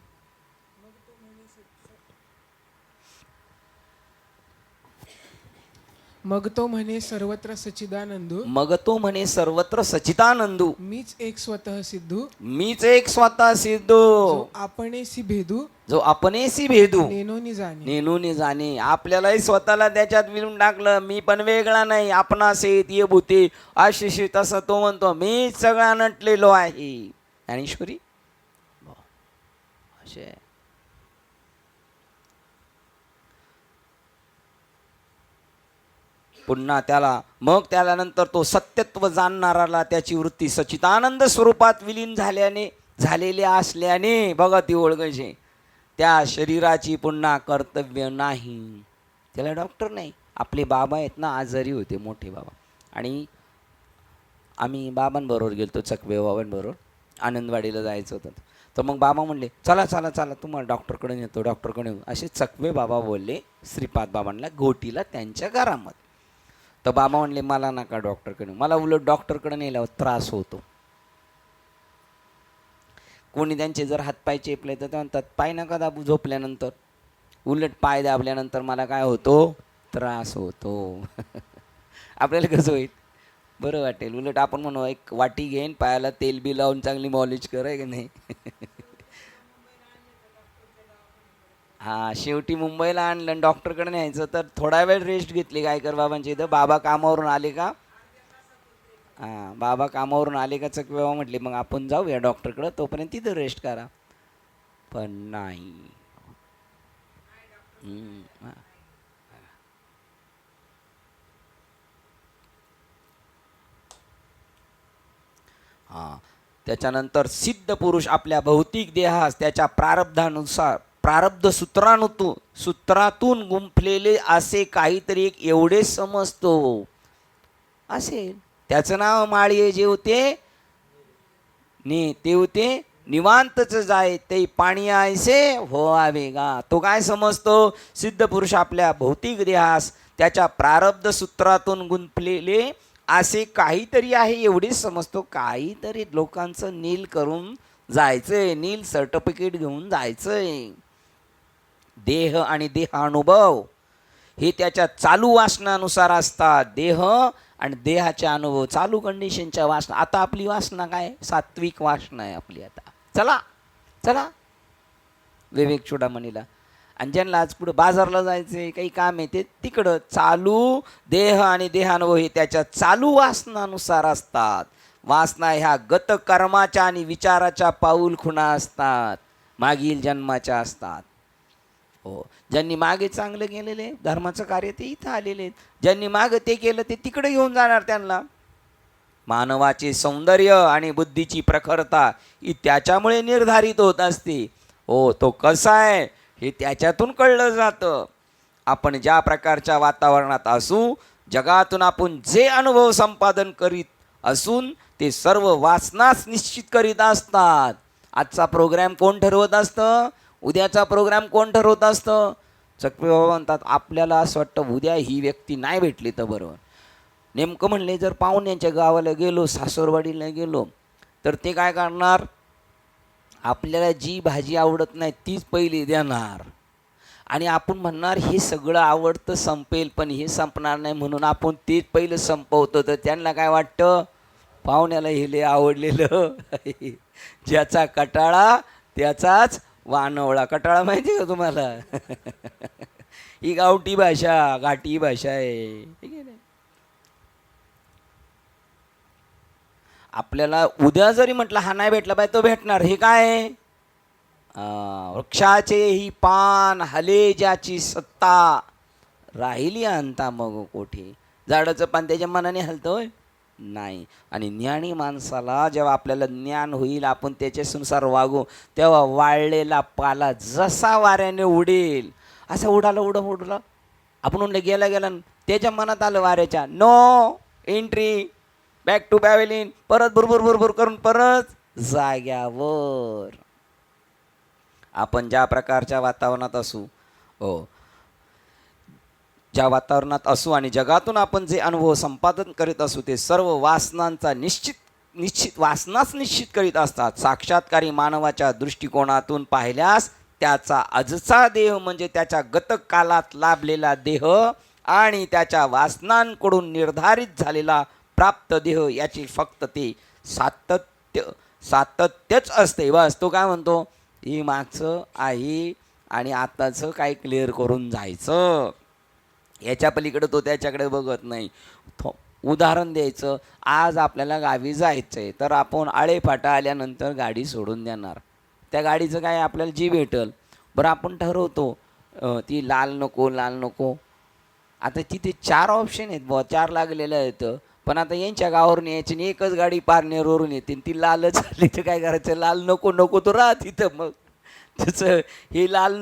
मग तो म्हणे सर्वत्र सच्चिदानंदू, मग तो म्हणे सर्वत्र सच्चिदानंदू, मीच एक स्वतः सिद्धू, मीच एक स्वतः सिद्धू, जो आपणेसी भेदू, जो आपणेसी भेदू, नेनोनी जाणे. नेनूने जाणे. आपल्यालाही स्वतःला त्याच्यात विरून टाकलं. मी पण वेगळा नाही, आपणासेत ये भूते आशिषी. तसं तो म्हणतो मीच सगळा नटलेलो आहे. ज्ञानेश्वरी असे. पुन्हा त्याला नंतर तो सत्यत्व जाणणाराला त्याची वृत्ती सच्चिदानंद स्वरूपात विलीन झालेली असल्याने, बघा ती ओळखायची, त्या शरीराची पुन्हा कर्तव्य नाही. त्याला डॉक्टर नाही. आपले बाबा आहेत ना, आजारी होते, मोठे बाबा, आणि आम्ही बाबांबरोबर गेलतो, चकवे बाबांबरोबर आनंदवाडीला जायचं होतं. तर मग बाबा म्हणले चला चला चला तुम्हाला डॉक्टरकडे नेतो, डॉक्टरकडे नेऊ. असे चकवे बाबा बोलले श्रीपाद बाबांना, घोटीला त्यांच्या घरामध्ये. तर बाबा म्हणले मला नका डॉक्टरकडे, मला उलट डॉक्टरकडे नेल्यावर त्रास होतो. कोणी त्यांचे जर हातपाय चेपले तर ते म्हणतात पाय नका दाबू झोपल्यानंतर, उलट पाय दाबल्यानंतर मला काय होतो? त्रास होतो. आपल्याला कसं होईल? बरं वाटेल. उलट आपण म्हणू एक वाटी घेईन पायाला तेल बी लावून चांगली मॉलिश कर, आहे की नाही. हा, शेवटी मुंबईला आणलं डॉक्टरकडे न्यायचं तर थोडा वेळ रेस्ट घेतली गायकर बाबांच्या इथं. बाबा कामावरून आले का, हां, बाबा कामावरून आले का चक बाबा म्हटले मग आपण जाऊया डॉक्टरकडं, तोपर्यंत तिथं रेस्ट करा. पण नाही. हां. हां, त्याच्यानंतर सिद्ध पुरुष आपल्या भौतिक देहास त्याच्या प्रारब्धानुसार प्रारब्ध सूत्रातून गुंफलेले असे काहीतरी एक एवढे समजतो असेल. त्याचं नाव माळीये जेवते ने तेवते निवांतच जाय ते पाणी आयसे व्हावे गा. तो काय समजतो? सिद्ध पुरुष आपल्या भौतिक देहास त्याच्या प्रारब्ध सूत्रातून गुंफलेले असे काहीतरी आहे एवढेच समजतो. काहीतरी लोकांचं नील करून जायचंय, नील सर्टिफिकेट घेऊन जायचंय. देह आणि देहानुभव हे त्याच्या चालू वासनानुसार असतात. देह आणि देहाचे अनुभव चालू कंडिशनच्या वासना. आता आपली वासना काय? सात्विक वासना आहे आपली. आता चला चला विवेक चुडामणीला. आणि ज्यांना आज पुढे बाजारला जायचे काही काम आहे ते तिकडं. चालू देह आणि देहानुभव हे त्याच्या चालू वासनानुसार असतात. वासना ह्या गत कर्माच्या आणि विचाराच्या पाऊल खुणा असतात, मागील जन्माच्या असतात. हो, ज्यांनी मागे चांगलं केलेले धर्माचं कार्य ते इथं आलेले आहेत. ज्यांनी मागे ते केलं ते तिकडे घेऊन जाणार त्यांना. मानवाचे सौंदर्य आणि बुद्धीची प्रखरता ही त्याच्यामुळे निर्धारित होत असते. हो, तो कसा आहे हे त्याच्यातून कळलं जातं. आपण ज्या प्रकारच्या वातावरणात असू, जगातून आपण जे अनुभव संपादन करीत असून ते सर्व वासनाच निश्चित करीत असतात. आजचा प्रोग्रॅम कोण ठरवत असतं? उद्याचा प्रोग्राम कोण ठरवत असतं? चकवे बाबा म्हणतात आपल्याला असं वाटतं उद्या ही व्यक्ती नाही भेटली तर बरोबर. नेमकं म्हणले जर पाहुण्यांच्या गावाला गेलो, सासरवाडीला गेलो तर ते काय करणार? आपल्याला जी भाजी आवडत नाही तीच पहिली देणार. आणि आपण म्हणणार हे सगळं आवडतं संपेल, पण हे संपणार नाही म्हणून आपण तेच पहिलं संपवतो. तर त्यांना काय वाटतं? पाहुण्याला हे लय आवडलेलं. ज्याचा कटाळा त्याचाच वानवळा. कटाळा माहिती का तुम्हाला? ही गावठी भाषा, घाटी भाषा आहे. ठीक आहे ना. आपल्याला उद्या जरी म्हटलं हा नाही भेटला पाहिजे, तो भेटणार. हे काय? वृक्षाचे ही पान हले ज्याची सत्ता राहिली अंता मग कोठे. झाडाचं पान त्याच्या मनाने हलतं होय? नाही. आणि ज्ञानी माणसाला जेव्हा आपल्याला ज्ञान होईल, आपण त्याच्यानुसार वागू, तेव्हा वाळलेला पाला जसा वाऱ्याने उडेल असा उडाला. आपण म्हणलं गेला गेला, त्याच्या मनात आलं वाऱ्याच्या no entry back to pavilion. परत भुरभुर करून परत जाग्यावर. आपण ज्या प्रकारच्या वातावरणात असू, हो, ज्या वातावरणात असू आणि जगातून आपण जे अनुभव संपादन करीत असू ते सर्व वासनांचा वासनाच निश्चित करीत असतात. साक्षात्कारी मानवाच्या दृष्टिकोनातून पाहिल्यास त्याचा आजचा देह म्हणजे त्याच्या गतकालात लाभलेला देह आणि त्याच्या वासनांकडून निर्धारित झालेला प्राप्त देह याची फक्त ते सातत्यच असते. बस. तो काय म्हणतो? ही मागचं आहे आणि आताचं काय क्लिअर करून जायचं. याच्या पलीकडे तो त्याच्याकडे बघत नाही. उदाहरण द्यायचं, आज आपल्याला गावी जायचं आहे तर आपण आळेफाटा आल्यानंतर गाडी सोडून देणार. त्या गाडीचं काय आपल्याला जी भेटल. बरं, आपण ठरवतो ती लाल नको. आता तिथे 4 ऑप्शन आहेत बुवा, 4 लागलेलं आहेत. पण आता यांच्या गावावरून यायची आणि एकच गाडी पारनेरवरून येते, ती लालच आली तर काय करायचं? लाल नको तो राह तिथं. मग त्याचं हे लाल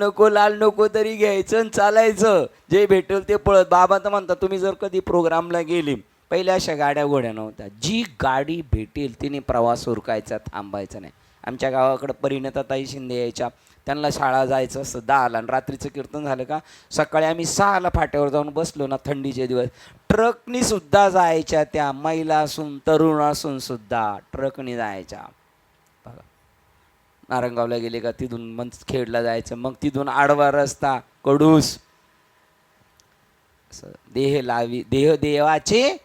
नको तरी घ्यायचं आणि चालायचं. जे भेटेल ते पळत. बाबा तर म्हणतात तुम्ही जर कधी प्रोग्रामला गेले, पहिल्या अशा गाड्या घोड्या नव्हत्या. जी गाडी भेटेल तिने प्रवास उरकायचा, थांबायचा नाही. आमच्या गावाकडं परिणताताई शिंदे यायच्या. त्यांना शाळा जायचं असं 10ला आणि रात्रीचं कीर्तन झालं का सकाळी आम्ही 6ला फाट्यावर जाऊन बसलो ना, थंडीचे दिवस, ट्रकनी सुद्धा जायच्या. त्या महिला असून तरुण असून सुद्धा ट्रकनी जायच्या. बघा, नारंगावला गेले का तिथून मग खेडला जायचं, मग तिथून आडवा रस्ता कडूस. असं देह देवाचे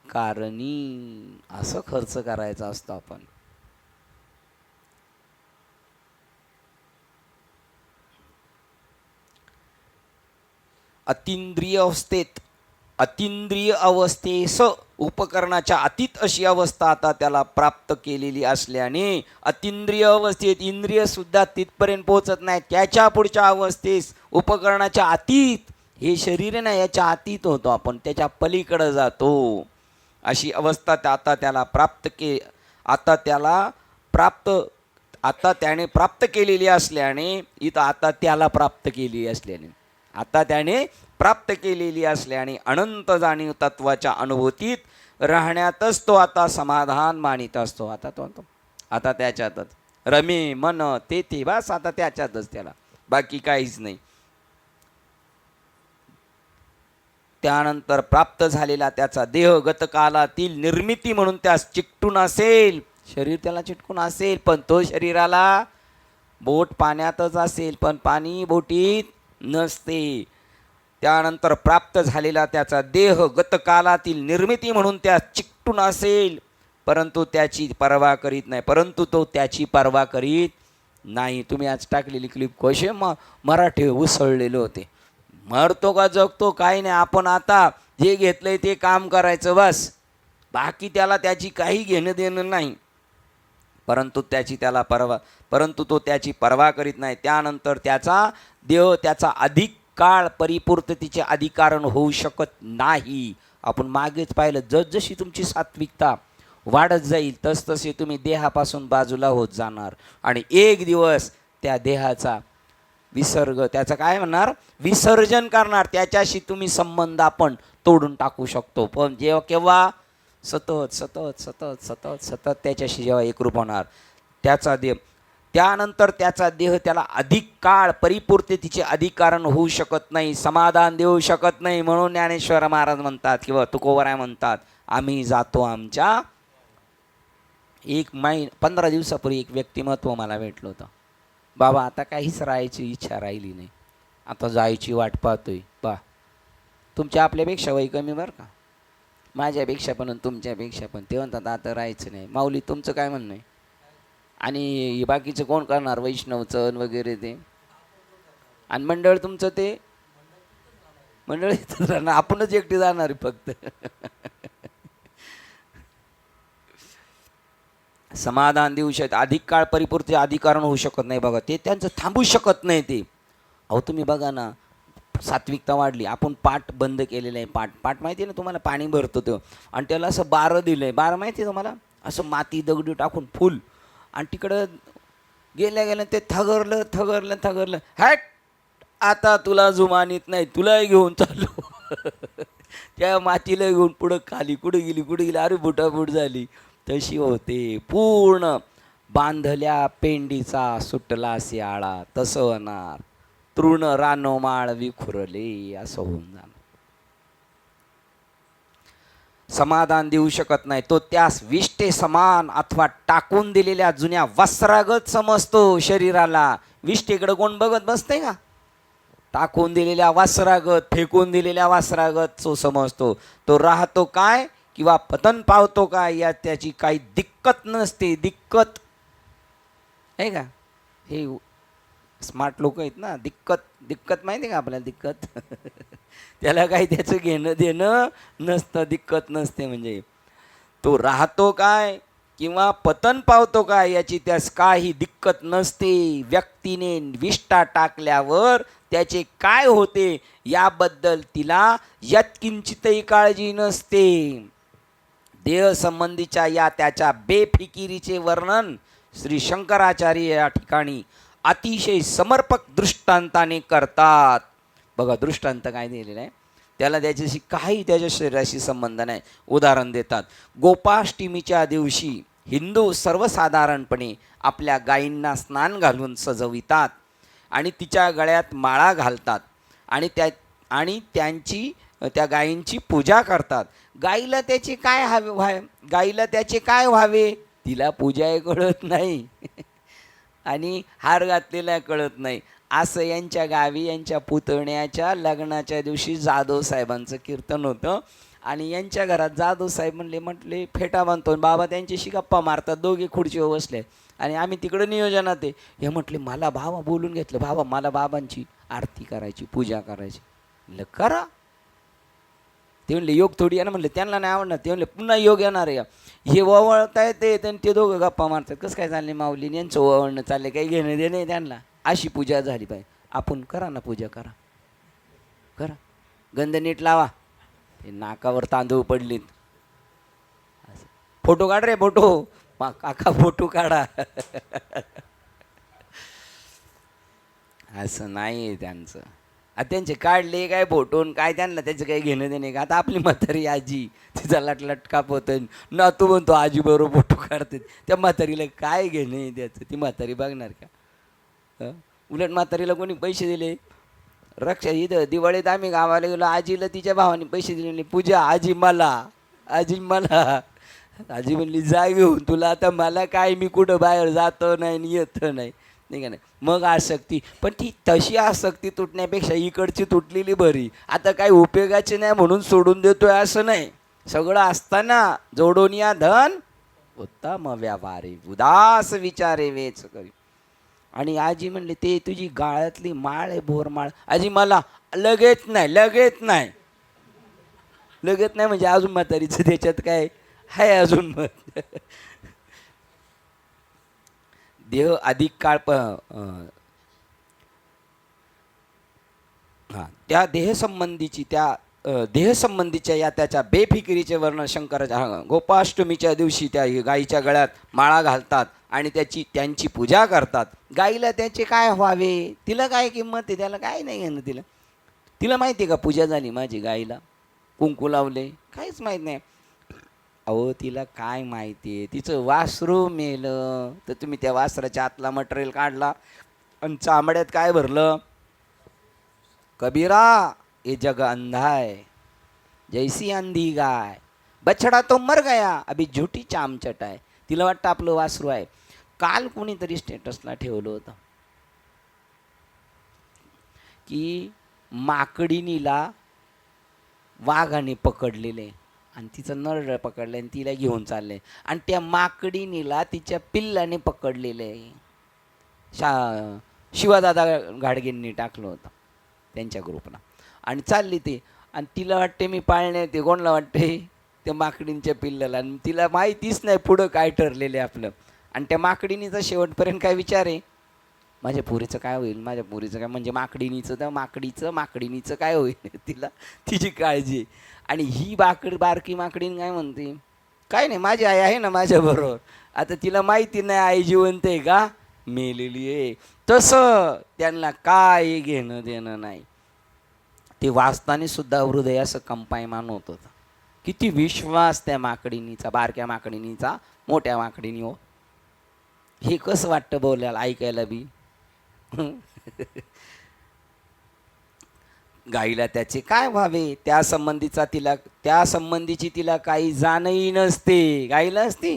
कारणी. असं खर्च करायचा असतो आपण. अतींद्रिय अवस्थेस उपकरणाच्या अतीत अशी अवस्था आता त्याला प्राप्त केलेली असल्याने अतींद्रिय अवस्थेत इंद्रिय सुद्धा तिथपर्यंत पोहोचत नाही. त्याच्या पुढच्या अवस्थेस उपकरणाच्या अतीत हे शरीर ना याच्या अतीत होतो आपण, त्याच्या पलीकडे जातो. अशी अवस्था आता त्याने प्राप्त केलेली असल्याने इथं आता त्याने प्राप्त केलेली असल्याने अनंत जाणीव तत्वाच्या अनुभूतीत राहण्यातच तो आता समाधान मानित असतो. आता त्याच्यातच रमे मन ते बस, आता त्याच्यातच त्याला, बाकी काहीच नाही. त्यानंतर प्राप्त झालेला त्याचा देह गतकालातील निर्मिती म्हणून त्यास चिकटून असेल, शरीर त्याला चिटकून असेल, पण तो शरीराला बोट पाण्यातच असेल, पण पाणी बोटीत नसते. त्यानंतर प्राप्त झालेला त्याचा देह गतकालातील निर्मिती म्हणून त्यास चिकटून असेल, परंतु त्याची पर्वा करीत नाही. तुम्ही आज टाकलेली क्लिप कसे मराठी उसळलेले होते. मरतो का जगतो काही नाही, आपण आता जे घेतलंय ते काम करायचं बस, बाकी त्याला त्याची काही घेणं देणं नाही. परंतु तो त्याची पर्वा करीत नाही. त्यानंतर त्याचा देह त्याचा अधिक काळ परिपूर्ततेचे अधिकारण होऊ शकत नाही. आपण मागेच पाहिलं, जसजशी तुमची सात्विकता वाढत जाईल तसतसे तुम्ही देहापासून बाजूला होत जाणार आणि एक दिवस त्या देहाचा विसर्ग, त्याचं काय म्हणणार, विसर्जन करणार. त्याच्याशी तुम्ही संबंध आपण तोडून टाकू शकतो. पण केव्हा सतत त्याच्याशी जेव्हा एकरूप होणार त्याचा देह, त्यानंतर त्याचा देह त्याला अधिक काळ परिपूर्ततेचे अधिकारण होऊ शकत नाही, समाधान देऊ शकत नाही. म्हणून ज्ञानेश्वर महाराज म्हणतात किंवा तुकोबराय म्हणतात, आम्ही जातो आमच्या. 15 दिवसापूर्वी एक व्यक्तिमत्व मला भेटलं होतं. बाबा आता काहीच राहायची इच्छा राहिली नाही, आता जायची वाट पाहतोय. तुमच्या आपल्यापेक्षा वय कमी बरं का, माझ्यापेक्षा पण तुमच्यापेक्षा पण. ते म्हणतात आता राहायचं नाही. माऊली तुमचं काय म्हणणं आहे? आणि बाकीचं कोण करणार, वैष्णवचं वगैरे ते, आणि मंडळ तुमचं ते मंडळ आपणच एकटी जाणार फक्त. समाधान देऊ शकत, अधिक काळ परिपूर्ती अधिकारण होऊ शकत नाही. बघा ते त्यांचं थांबू शकत नाही ते. अहो तुम्ही बघा ना, सात्विकता वाढली, आपण पाट बंद केलेलं आहे. पाट माहिती आहे ना तुम्हाला, पाणी भरतो तो, आणि त्याला असं बारं दिलं आहे. बारं माहिती आहे तुम्हाला, असं माती दगडी टाकून फुल, आणि तिकडं गेल्या ते थगरलं. हॅट आता तुला जुमानीत नाही, तुला घेऊन चालू. त्या मातीला घेऊन पुढं खाली कुठं गेली, अरे बुटाबूट झाली. तशी होते पूर्ण बांधल्या पेंडीचा सुटला शियाळा, तसं होणार. तृण रानोमाळ विखुरले, असं होऊन जाणार. समाधान देऊ शकत नाही तो. त्यास विष्टे समान अथवा टाकून दिलेल्या जुन्या वस्त्रागत समजतो शरीराला. विष्टेकडे कोण बघत बसते का? टाकून दिलेल्या वस्त्रागत, फेकून दिलेल्या वस्त्रागत तो समजतो. तो राहतो काय किंवा पतन पावतो काय या त्याची काही दिक्कत नसते. दिक्कत आहे का? हे स्मार्ट लोक आहेत ना, दिक्कत माहिती आहे का आपल्याला? दिक्कत त्याला काही त्याचं घेणं देणं नसतं. दिक्कत नसते म्हणजे तो राहतो काय किंवा पतन पावतो काय याची त्यास काही दिक्कत नसते. व्यक्तीने विष्ठा टाकल्यावर त्याचे काय होते याबद्दल तिला यत्किंचितही काळजी नसते. देह संबंधीच्या या त्याच्या बेफिकिरीचे वर्णन श्री शंकराचार्य या ठिकाणी अतिशय समर्पक दृष्टांताने करतात. बघा दृष्टांत काय दिलेलं आहे त्याला, त्याच्याशी काही त्याच्या शरीराशी संबंध नाही. उदाहरण देतात, गोपाष्टमीच्या दिवशी हिंदू सर्वसाधारणपणे आपल्या गायींना स्नान घालून सजवितात आणि तिच्या गळ्यात माळा घालतात आणि त्या गायींची पूजा करतात. गायीला त्याचे काय व्हावे तिला पूजा कळत नाही आणि हार घातलेला कळत नाही. असं यांच्या गावी यांच्या पुतण्याच्या लग्नाच्या दिवशी जाधव साहेबांचं कीर्तन होतं आणि यांच्या घरात जाधव साहेब म्हटले फेटा बांधतो. बाबा त्यांच्याशी गप्पा मारतात, दोघे खुर्चीवर बसले आणि आम्ही तिकडं नियोजनात आहे. हे म्हटले मला बाबा बोलून घेतलं, बाबा मला बाबांची आरती करायची, पूजा करायची. म्हणलं करा. ते म्हणले योग थोडी आहे ना. म्हणलं त्यांना नाही आवडणार. ते म्हणले पुन्हा योग येणार आहे. हे वळताय ते दोघं गप्पा मारतात. कसं काय चालले माऊली यांचं वळणं चालले, काही घेणं देणं आहे त्यांना. अशी पूजा झाली पाहिजे. आपण करा ना पूजा, करा करा. गंध नीट लावा. ते नाकावर तांदूळ पडलीत. फोटो काढ रे फोटो. काका फोटो काढा. असं नाही त्यांचं. आता त्यांचे काढले काय फोटो काय, त्यांना त्याचं काही घेणं देणे का. आता आपली म्हातारी आजी तिचा लटलट कापवतं ना, तू म्हणतो आजी बरोबर फोटो काढते. त्या म्हातारीला काय घेणे त्याचं, ती म्हातारी बघणार का. उलट म्हातारीला कोणी पैसे दिले. रक्षा इथं दिवाळीत आम्ही गावाला गेलो, आजीला तिच्या भावाने पैसे दिले. पूजा आजी मला, आजी मला. आजी म्हणली जा घेऊन तुला, आता मला काय, मी कुठं बाहेर जातो नाही येत नाही, नाही का नाही. मग आसक्ती, पण ती तशी आसक्ती तुटण्यापेक्षा इकडची तुटलेली बरी. आता काही उपयोगाची नाही म्हणून सोडून देतोय असं नाही. सगळं असताना जोडून या धन उत्तम व्यापारी, उदास विचारे वेच करी. आणि आजी म्हणले ते तुझी गाळ्यातली माळ आहे बोरमाळ. आजी मला लगेच नाही, लगेच नाही, लगेच नाही म्हणजे अजून म्हातारीचं त्याच्यात काय आहे अजून. मग देह अधिक काळ त्या देहसंबंधीची त्या देहसंबंधीच्या या त्याच्या बेफिकिरीचे वर्णन शंकराच्या गोपाष्टमीच्या दिवशी त्या गाईच्या गळ्यात माळा घालतात आणि त्यांची पूजा करतात. गाईला त्याचे काय व्हावे, तिला काय किंमत आहे, त्याला काय नाही घेणं. तिला माहिती आहे का पूजा झाली माझी, गाईला कुंकू लावले, काहीच माहीत नाही. अहो तिला काय माहिती आहे, तिचं वासरू मेलं तर तुम्ही त्या वासराच्या आतला मटेरियल काढला आणि चामड्यात काय भरलं. कबीरा ये जग अंधा है जैसी अंधी गाय, बछड़ा तो मर गया अभी झूठी चाम चटाय. तिला वाटतं आपलं वासरू आहे. काल कोणीतरी स्टेटसला ठेवलं होतं की माकडीनीला वाघाने पकडलेले आणि तिचं नळ पकडलं आणि तिला घेऊन चालले, आणि त्या माकडीनीला तिच्या पिल्लाने पकडलेले. शिवादादा घाडगेंनी टाकलं होतं त्यांच्या ग्रुपला. आणि चालली ती, आणि तिला वाटते मी पाळणे ते कोणाला वाटते त्या माकडींच्या पिल्लाला, आणि तिला माहितीच नाही पुढं काय ठरलेलं आपलं. आणि त्या माकडीनीचा शेवटपर्यंत काय विचार आहे, माझ्या पोरीचं काय होईल, माझ्या पोरीचं काय, म्हणजे माकडीनीचं तर माकडीनीचं काय होईल, तिला तिची काळजी. आणि ही बारकी माकडीन काय म्हणते, काय नाही माझी आई आहे ना माझ्याबरोबर. आता तिला माहिती नाही आई जिवंत आहे का मेलेली आहे. तसं त्यांना काय घेणं देणं नाही. ते वाचताना सुद्धा हृदय असं कंपायमान होत होतं. किती विश्वास त्या माकडीनीचा, बारक्या माकडीनीचा मोठ्या माकडीनी. हो हे कसं वाटतं बोलायला ऐकायला बी. गाईला त्याचे काय व्हावे त्या संबंधीची तिला काही जाणही नसते. गाईला असते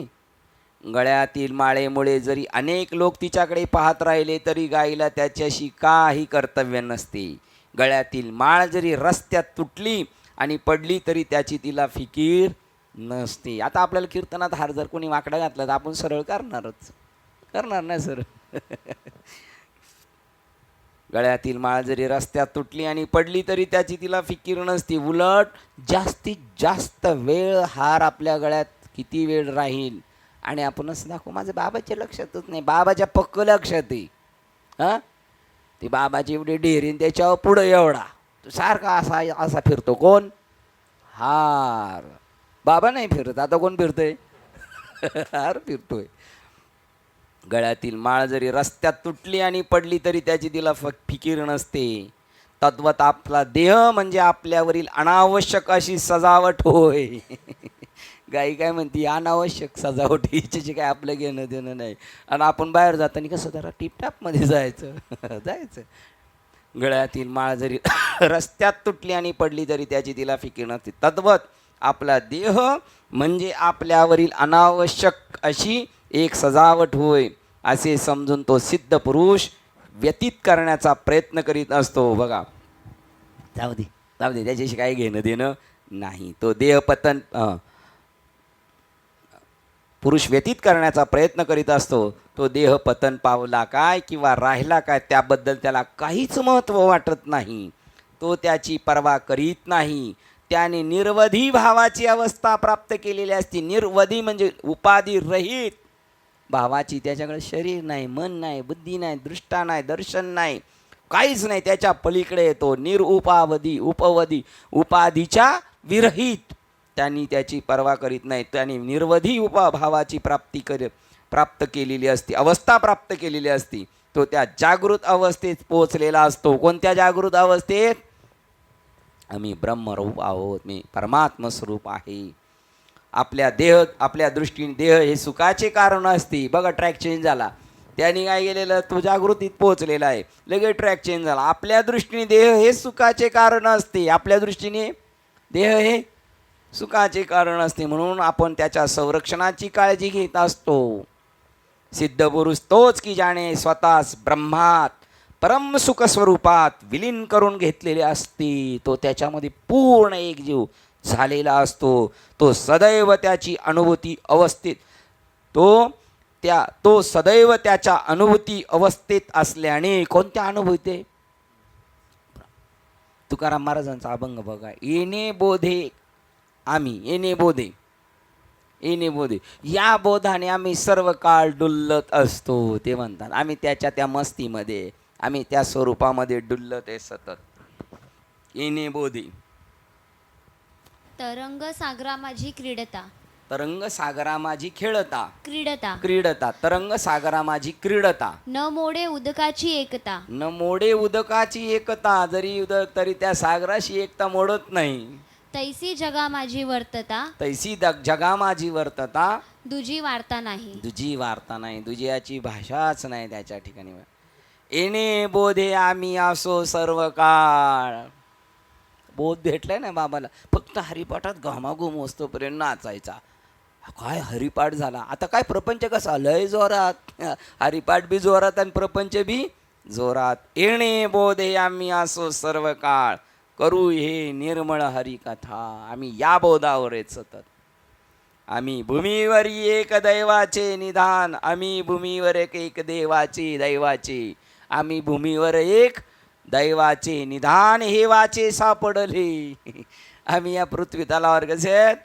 गळ्यातील माळेमुळे जरी अनेक लोक तिच्याकडे पाहत राहिले तरी गाईला त्याच्याशी काही कर्तव्य नसते. गळ्यातील माळ जरी रस्त्यात तुटली आणि पडली तरी त्याची तिला फिकीर नसते. आता आपल्याला कीर्तनात हार जर कोणी वाकडा घातला तर आपण सरळ करणार नाही सर. गळ्यातील माळ जरी रस्त्यात तुटली आणि पडली तरी त्याची तिला फिकीर नसती. उलट जास्तीत जास्त वेळ हार आपल्या गळ्यात किती वेळ राहील आणि आपण असं दाखवू माझं बाबाच्या लक्षातच नाही, बाबाच्या पक्क लक्षात आहे. हां ते बाबाची एवढी डेरीन त्याच्यावर पुढं एवढा सारखा असा फिरतो कोण, हार. बाबा नाही फिरत, आता कोण फिरतोय, हार फिरतोय. गळ्यातील माळ जरी रस्त्यात तुटली आणि पडली तरी त्याची तिला फिकीर नसते. तद्वत आपला देह म्हणजे आपल्यावरील अनावश्यक अशी सजावट होय. गाई काय म्हणते अनावश्यक सजावट, हिच्याची काय आपलं घेणं देणं नाही. आणि आपण बाहेर जाताना कसं जरा टिपटापमध्ये जायचं. गळ्यातील माळ जरी रस्त्यात तुटली आणि पडली तरी त्याची तिला फिकीर नसते. तद्वत आपला देह म्हणजे आपल्यावरील अनावश्यक अशी एक सजावट होय असे समजून तो सिद्ध पुरुष व्यतीत करण्याचा प्रयत्न करीत असतो. बघा जाऊ दे त्याच्याशी काही घेणं देणं नाही. तो देहपतन पुरुष व्यतीत करण्याचा प्रयत्न करीत असतो. तो देह पतन पावला काय किंवा राहिला काय त्याबद्दल त्याला काहीच महत्त्व वाटत नाही. तो त्याची पर्वा करीत नाही. त्याने निर्वधी भावाची अवस्था प्राप्त केलेली असते. निर्वधी म्हणजे उपाधी रहित भावाची. त्याच्याकडे शरीर नाही, मन नाही, बुद्धी नाही, दृष्टा नाही, दर्शन नाही, काहीच नाही. त्याच्या पलीकडे येतो निरुपावधी उपवधी उपाधीच्या विरहित. त्यांनी त्याची पर्वा करीत नाही. त्यांनी निर्वधी भावाची प्राप्त केलेली असते, अवस्था प्राप्त केलेली असती. तो त्या जागृत अवस्थेत पोचलेला असतो. कोणत्या जागृत अवस्थेत? आम्ही ब्रह्मरूप आहोत, मी परमात्म स्वरूप आहे. आपल्या दृष्टीने देह हे सुखाचे कारण असते. बघा ट्रॅक चेंज झाला. त्यांनी काय केलेलं? तो जागृतीत पोहोचलेला आहे, लगेच ट्रॅक चेंज झाला. आपल्या दृष्टीने देह हे सुखाचे कारण असते. आपल्या दृष्टीने देह हे सुखाचे कारण असते. म्हणून आपण त्याच्या संरक्षणाची काळजी घेत असतो. सिद्ध पुरुष तोच की ज्याने स्वतःच ब्रह्मात परम सुख स्वरूपात विलीन करून घेतलेले असते. तो त्याच्यामध्ये पूर्ण एकजीव झालेला असतो. तो सदैव त्याची अनुभूती अवस्थेत तो सदैव त्याच्या अनुभूती अवस्थेत असल्याने कोणत्या अनुभूती? तुकाराम महाराजांचा अभंग बघा. येणे बोधे आम्ही, येणे बोधे, येणे बोधे, या बोधाने आम्ही सर्व काळ डुल्लत असतो. ते म्हणतात आम्ही त्याच्या त्या मस्तीमध्ये, आम्ही त्या स्वरूपामध्ये डुल्लत आहे सतत. येणे बोधे. तरंग सागरा माझी क्रीडता. तरंग सागरा माझी खेळता. क्रीडता. क्रीडता. तरंग सागरा माझी क्रीडता. न मोडे उदकाची एकता. न मोडे उदकाची एकता. जरी उदक तरी त्या सागराशी एकता मोडत नाही. तैसी जगा माझी वर्तता. तैसी जगा माझी वर्तता. दुजी वार्ता नाही. दुजी वार्ता नाही. दुजियाची भाषाच नाही त्याच्या ठिकाणी. येणे बोधे आम्ही असो सर्व काळ. बोध भेटलाय ना बाबाला. फक्त हरिपाठात घामाघूम असतोपर्यंत नाचायचा. काय हरिपाठ झाला. आता काय प्रपंच कसा लय जोरात. हरिपाठ बी जोरात आणि प्रपंच बी जोरात. येणे बोधे आम्ही असो सर्व काळ. करू हे निर्मळ हरिकथा. आम्ही या बोधावर आहेत सतत. आम्ही भूमीवर एक दैवाचे निधान. आम्ही भूमीवर एक देवाचे दैवाचे. आम्ही भूमीवर एक दैवाचे निधान हे वाचे सापडले. आम्ही या पृथ्वी तलावर कसे आहेत?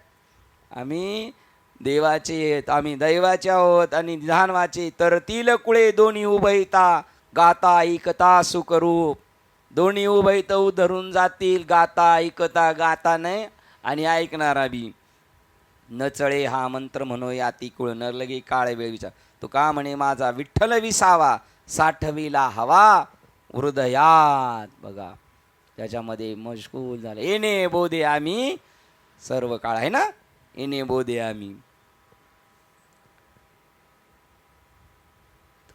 आम्ही देवाचे आहेत, आम्ही दैवाचे आहोत आणि निधान वाचे. तरतील कुळे दोन्ही उभयता गाता ऐकता सुखरूप. दोन्ही उभयत धरून जातील. गाता ऐकता, गाता नाही आणि ऐकणारा बी. नचळे हा मंत्र म्हणो याती कुळ न लगे काळ वेळ विचार. तो का म्हणे माझा विठ्ठल विसावा साठविला हवा हृदयात. बघा त्याच्यामध्ये मशगूल झालं. येणे बोधे आम्ही सर्व काळ आहे ना. येणे बोधे आम्ही.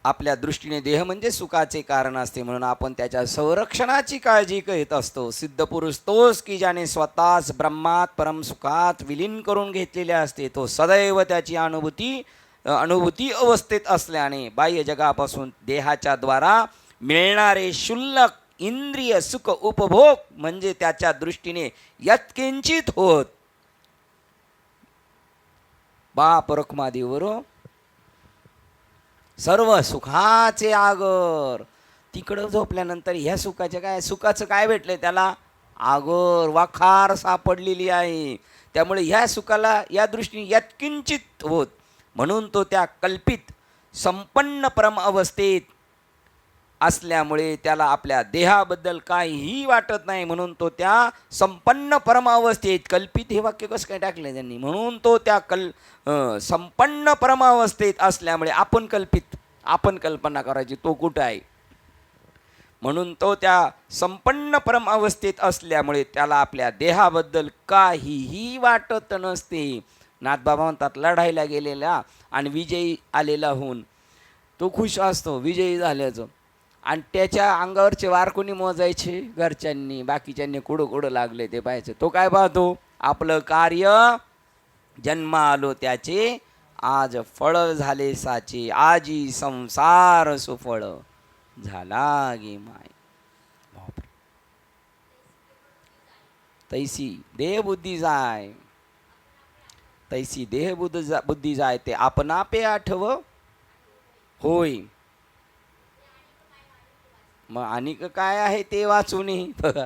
आपल्या दृष्टीने देह म्हणजे सुखाचे कारण असते. म्हणून आपण त्याच्या संरक्षणाची काळजी घेत असतो. सिद्ध पुरुष तोच की ज्याने स्वतःच ब्रह्मात परम सुखात विलीन करून घेतलेले असते. तो सदैव त्याची अनुभूती अवस्थेत असल्याने बाह्य जगापासून देहाच्या द्वारा मिळणारे शुल्लक इंद्रिय सुख उपभोग म्हणजे त्याच्या दृष्टीने यत्किंचित होत. बाप रखमादेवर सर्व सुखाचे आगर. तिकडं झोपल्यानंतर ह्या सुखाचं काय भेटलंय त्याला? आगर वाखार सापडलेली आहे. त्यामुळे ह्या सुखाला या दृष्टीने यत्किंचित होत. म्हणून तो त्या कल्पित संपन्न परम अवस्थेत असल्यामुळे त्याला आपल्या देहाबद्दल काहीही वाटत नाही. म्हणून तो त्या संपन्न परम अवस्थेत, कल्पित हे वाक्य कसं काय टाकलं त्यांनी? म्हणून तो त्या संपन्न परम अवस्थेत असल्यामुळे आपण कल्पना करायची तो कुठं आहे. म्हणून तो त्या संपन्न परम अवस्थेत असल्यामुळे त्याला आपल्या देहाबद्दल काहीही वाटत नसते. नाथबाबा म्हणतात लढायला गेलेला आणि विजयी आलेला होऊन तो खुश असतो विजयी झाल्याचं. आणि त्याच्या अंगावरचे वार कोणी मोजायचे? घरच्यांनी, बाकीच्यांनी कुठं लागले ते पाहायचं. तो काय पाहतो? आपलं कार्य जन्म आलो त्याचे आज फळ झाले साचे. आजी संसार सुफळ झाला गे माय. तैसी देहबुद्धी जाय, तैसी बुद्धी जाय ते आपणापे आठव होय. मग आणि काय आहे ते वाचून बघा.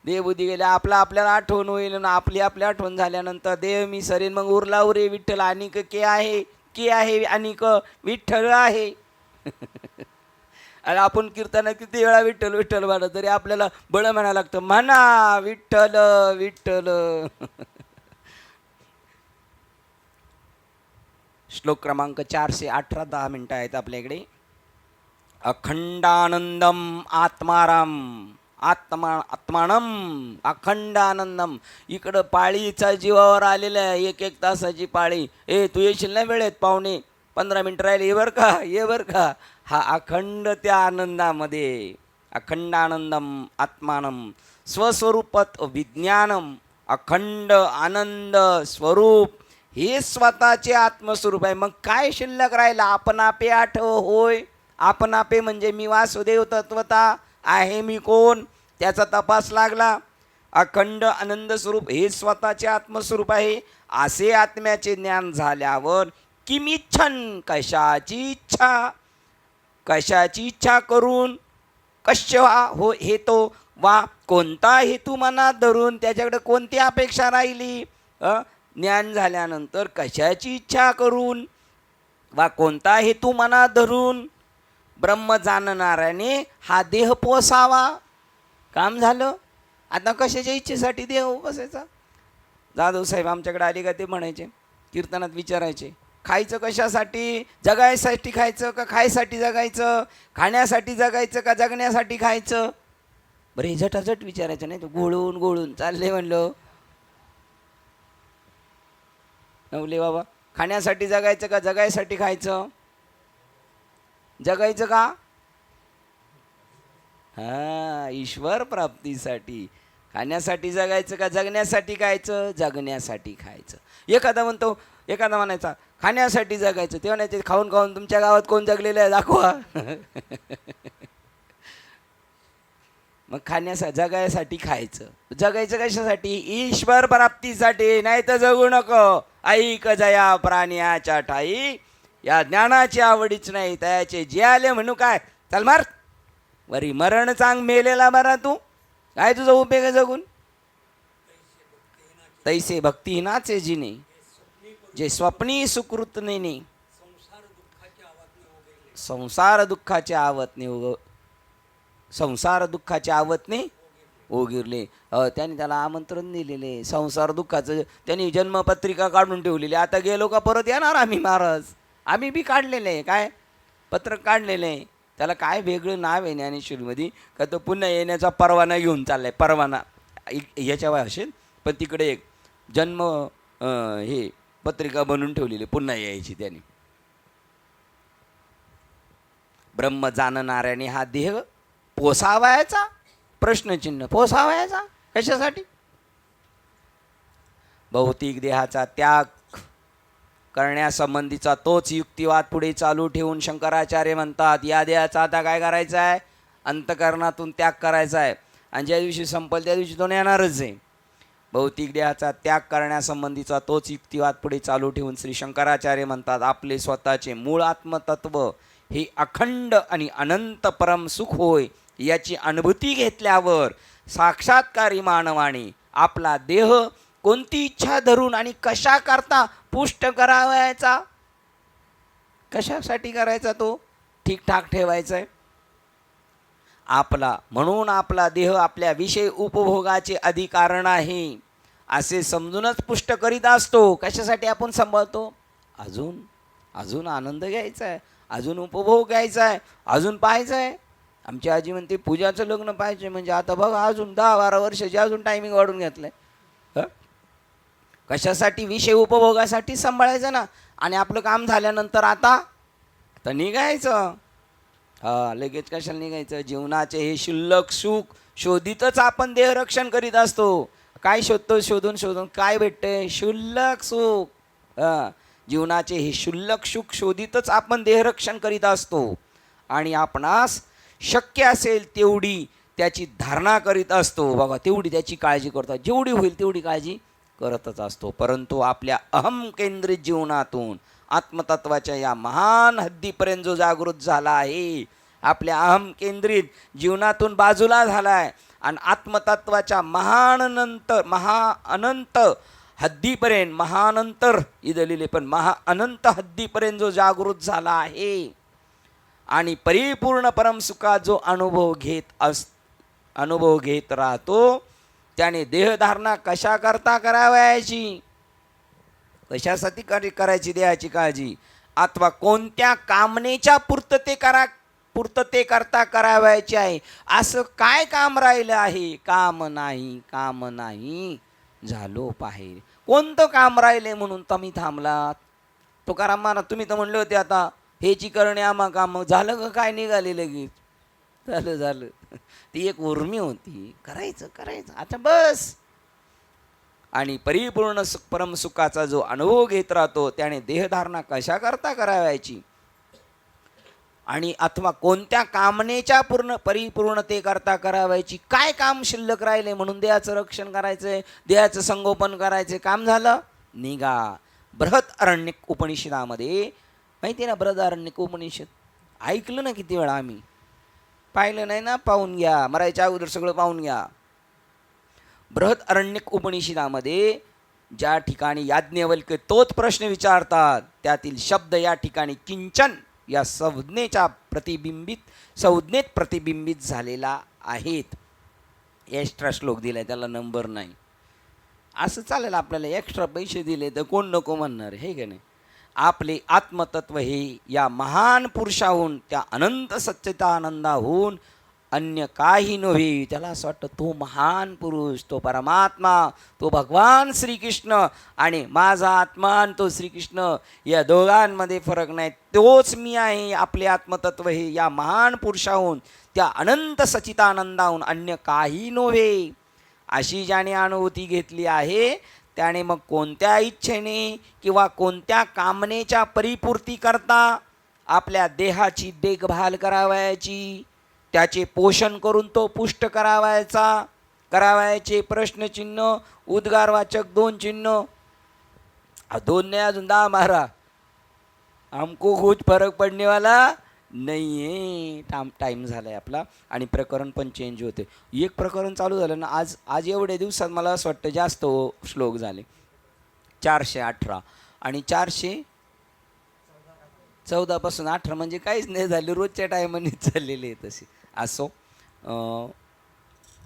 देहबुद्धी गेल्या आपल्याला आठवण होईल ना, आपली आठवण झाल्यानंतर देह मी सरेन, मग उरला उरे विठ्ठल. आणि के आहे आणि विठ्ठल आहे. आणि आपण कीर्तनात किती वेळा विठ्ठल विठ्ठल म्हणत तरी आपल्याला बळ म्हणायला लागतं, म्हणा विठ्ठल विठ्ठल. श्लोक क्रमांक 418, 10 मिनिटं आहेत आपल्याकडे. अखंडानंदम आत्माराम आत्मानम अखंडानंदम. इकडं पाळीचा जीवावर आलेला आहे, 1-1 तासाची पाळी. तू येशील ना वेळेत, 15 मिनिटं राहिले, ये बर का. हा अखंड त्या आनंदामध्ये. अखंडानंदम आत्मानम स्वस्वरूपत विज्ञानम. अखंड आनंद स्वरूप हे स्वतःचे आत्मस्वरूप आहे. मग काय शिल्लक राहिला? आपणापे आठव होय. आपणापे म्हणजे मी वासुदेव तत्वता आहे, मी कोण त्याचा तपास लागला. अखंड आनंद स्वरूप हे स्वतःचे आत्मस्वरूप आहे. असे आत्म्याचे ज्ञान झाल्यावर किमिच्छन कशाची इच्छा करून कश्य हो हेतो वा कोणता हेतू मनात धरून त्याच्याकडे कोणती अपेक्षा राहिली. ज्ञान झाल्यानंतर कशाची इच्छा करून वा कोणता हेतू मनात धरून ब्रह्म जाणणाऱ्याने हा देह पोसावा. काम झालं. आता कशाच्या इच्छेसाठी देह बसायचा? जाधव साहेब आमच्याकडे आले का ते म्हणायचे, कीर्तनात विचारायचे, खायचं कशासाठी? जगायसाठी खायचं का खायसाठी जगायचं? खाण्यासाठी जगायचं का जगण्यासाठी खायचं? बरं हे झटाझट विचारायचं नाही, तो गोळून चालले म्हणलं. नवले बाबा, खाण्यासाठी जगायचं का जगायसाठी खायचं? जगायचं का? ईश्वर प्राप्तीसाठी. खाण्यासाठी जगायचं का जगण्यासाठी खायचं? जगण्यासाठी खायचं. एखादा म्हणायचा खाण्यासाठी जगायचं, ते म्हणायचे खाऊन तुमच्या गावात कोण जगलेलं आहे दाखवा. मग जगायसाठी खायचं. जगायचं कशासाठी? ईश्वर प्राप्तीसाठी. नाही तर जगू नको. ऐक जया प्राण्याच्या ठाई, या ज्ञानाची आवडीच नाही त्याचे जे आले म्हणू काय चल मार वरी मरण चांग मेलेला बरा तू. काय तुझा उपयोग आहे जगून? तैसे भक्तीहीनाचे जिने जे स्वप्नी सुकृतने संसार दुःखाच्या आवतने ओगिरले. त्यांनी त्याला आमंत्रण दिलेले संसार दुःखाचं. त्यांनी जन्मपत्रिका काढून ठेवलेली. आता गेलो का परत येणार आम्ही महाराज? आम्ही बी काढलेलं आहे, काय पत्रक काढलेलं आहे. त्याला काय वेगळं नाव आहे ज्ञानेश्वरीमध्ये का तो पुन्हा येण्याचा परवाना घेऊन चाललाय. परवाना याच्या असेल, पण तिकडे एक जन्म हे पत्रिका बनवून ठेवलेली पुन्हा यायची. त्याने ब्रह्म जाणणाऱ्याने हा देह पोसावायचा? प्रश्नचिन्ह. पोसावायचा कशासाठी? भौतिक देहाचा त्याग करण्यासंबंधीचा तोच युक्तिवाद पुढे चालू ठेवून शंकराचार्य म्हणतात, या देहाचा आता काय करायचं आहे? अंतकरणातून त्याग करायचा आहे. आणि ज्या दिवशी संपल त्या दिवशी तो येणारच आहे. भौतिक देहाचा त्याग करण्यासंबंधीचा तोच युक्तिवाद पुढे चालू ठेवून श्री शंकराचार्य म्हणतात, आपले स्वतःचे मूळ आत्मतत्व हे अखंड आणि अनंत परम सुख होय. याची अनुभूती घेतल्यावर साक्षात्कारी मानवाने आपला देह कोणती इच्छा धरून आणि कशा करता पुष्ट करावायचा? कशासाठी करायचा? तो ठीकठाक ठेवायचा आहे आपला. म्हणून आपला देह आपल्या विषय उपभोगाचे अधिकारण आहे असे समजूनच पुष्ट करीत असतो. कशासाठी आपण सांभाळतो? अजून आनंद घ्यायचा आहे, अजून उपभोग घ्यायचा आहे, अजून पाहायचं आहे. आमची आजी म्हणते पूजाचं लग्न पाहिजे म्हणजे आता बघा अजून 10-12 वर्षाची अजून टायमिंग वाढून घेतलंय. कशासाठी? विषय उपभोगासाठी सांभाळायचं ना. आणि आपलं काम झाल्यानंतर आता निघायचं. लगेच कशाला निघायचं? जीवनाचे हे शुल्लक सुख शोधितच आपण देहरक्षण करीत असतो. काय शोधतो? शोधून काय भेटतंय? शुल्लक सुख. जीवनाचे हे शुल्लक सुख शोधितच आपण देहरक्षण करीत असतो. आणि आपणास शक्य असेल तेवढी त्याची धारणा करीत असतो बघा, तेवढी त्याची काळजी करतो, जेवढी होईल तेवढी काळजी करतच असतो. परंतु आपल्या अहम केंद्रित जीवनातून आत्मतत्वाच्या या महान हद्दीपर्यंत जो जागृत झाला आहे, आपल्या अहम केंद्रित जीवनातून बाजूला झाला आहे आणि आत्मतत्वाच्या अनंत हद्दीपर्यंत, महानंतर इदलिले पण अनंत हद्दीपर्यंत जो जागृत झाला आहे आणि परिपूर्ण परमसुखा जो अनुभव घेत राहतो, त्याने देहधारणा कशा करता करावयाची, कशासाठी करायची देहाची काळजी, अथवा कोणत्या कामनेच्या पूर्तते करता करावयाची आहे, असं काय काम राहिलं आहे? काम नाही झालो पाहे. कोणतं काम राहिले म्हणून तुम्ही थांबलात? तुकाराम महाराज तुम्ही तर म्हणले होते आता हेची करणे आम्हा काम, झालं का काय? निघाले लगेच, झालं. ती एक उर्मी होती, करायचं आता बस. आणि परिपूर्ण परमसुखाचा जो अनुभव घेत राहतो, त्याने देहधारणा कशा करता करावयाची आणि अथवा कोणत्या कामनेच्या परिपूर्णते करता करावयाची, काय काम शिल्लक राहिले म्हणून देहाचं रक्षण करायचंय, देहाचं संगोपन करायचंय, काम झालं निघा. बृहदारण्यक उपनिषदामध्ये माहिती आहे ना, बृहदारण्यक उपनिषद ऐकलं ना किती वेळा आम्ही, पाहिलं नाही ना, पाहून घ्या, मरायच्या अगोदर सगळं पाहून घ्या. बृहदारण्यक उपनिषदामध्ये ज्या ठिकाणी याज्ञवल्क्य तोच प्रश्न विचारतात, त्यातील शब्द या ठिकाणी किंचन या संज्ञेत प्रतिबिंबित झालेला आहेत. एक्स्ट्रा श्लोक दिलाय, त्याला नंबर नाही. असं चालेल आपल्याला, एक्स्ट्रा पैसे दिले तर कोण नको म्हणणार, हे का नाही? आपले आत्मतत्व हे या महान पुरुषाहून, त्या अनंत सच्चिदानंदाहून अन्य काही नव्हे. त्याला असं वाटतं तो महान पुरुष, तो परमात्मा, तो भगवान श्रीकृष्ण, आणि माझा आत्मा आणि तो श्रीकृष्ण या दोघांमध्ये फरक नाही, तोच मी आहे. आपले आत्मतत्व हे या महान पुरुषाहून, त्या अनंत सच्चिदानंदाहून अन्य काही नव्हे, अशी ज्याने अनुभूती घेतली आहे, त्याने मग कोणत्या इच्छेने किंवा कोणत्या कामनेच्या परिपूर्ती करता आपल्या देहाची देखभाल करावयाची, त्याचे पोषण करून तो पुष्ट करावयाचे प्रश्नचिन्ह, उद्गारवाचक 2 चिन्ह, 2 नाही अजून 10 मारा, हमको कुछ फरक पडने वाला नाही आहे. टाईम झाला आहे आपला आणि प्रकरण पण चेंज होते. एक प्रकरण चालू झालं ना आज एवढ्या दिवसात मला असं वाटतं जास्त श्लोक झाले, 418 आणि 414 पासून 18 म्हणजे काहीच नाही झाले, रोजच्या टायमाने चाललेले आहे तसे. असो,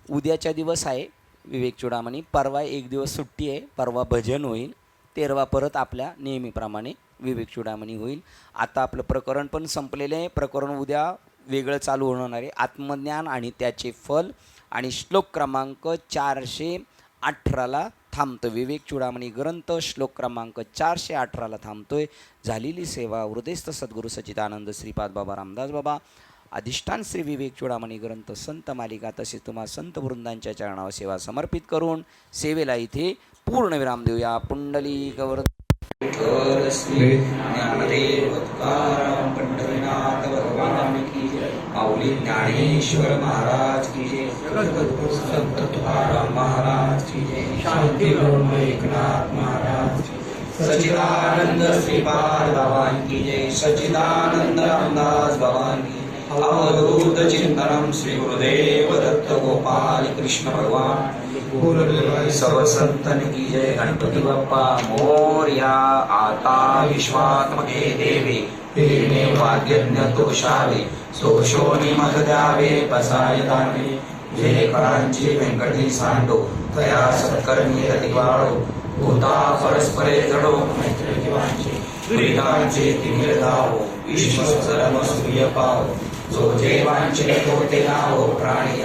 उद्याचा दिवस आहे विवेक चूडामणी, परवा एक दिवस सुट्टी आहे, परवा भजन होईल, 13 परत आपल्या नेहमीप्रमाणे विवेक चूडामणी होईल. आता आपलं प्रकरण पण संपलेलं आहे, प्रकरण उद्या वेगळं चालू होणार आहे, आत्मज्ञान आणि त्याचे फल, आणि श्लोक क्रमांक 418ला थांबतो. विवेक चूडामणी ग्रंथ श्लोक क्रमांक 418ला थांबतोय. झालेली सेवा हृदयस्थ सद्गुरू सच्चिदानंद श्रीपाद बाबा रामदास बाबा, अधिष्ठान श्री विवेक चूडामणी ग्रंथ संत मालिका, तसेच तुम्हा संत वृंदांच्या चरणावर सेवा समर्पित करून सेवेला इथे पूर्ण विराम देऊया. पुंडलिक ज्ञानदेव तुकाराम पंढरीनाथ भगवान की जय. माऊली ज्ञानेश्वर महाराज की जय. संत तुकाराम महाराज की जय. शांती एकनाथ महाराज की जय. सच्चिदानंद श्रीपाद भगवान की जय. सच्चिदानंद रामदास भगवान की जय. अवधूत चिंतनम श्री गुरुदेव दत्त गोपाल कृष्ण भगवान सर्व संतन की जय. गणपती बाप्पा मोरया. आता विश्वात्मके देवे पेरणे वाद्यज्ञ तोषावे, सोशोनी मध द्यावे पसाय दाने. जय करांची व्यंकटी सांडो, तया सत्कर्मी रती वाढो. होता परस्परे जडो, मैत्री जीवांचे दुरितांचे तिमिर धावो. विश्व सरम सूर्य पावो, जो जेवांचे होते नावो. प्राणी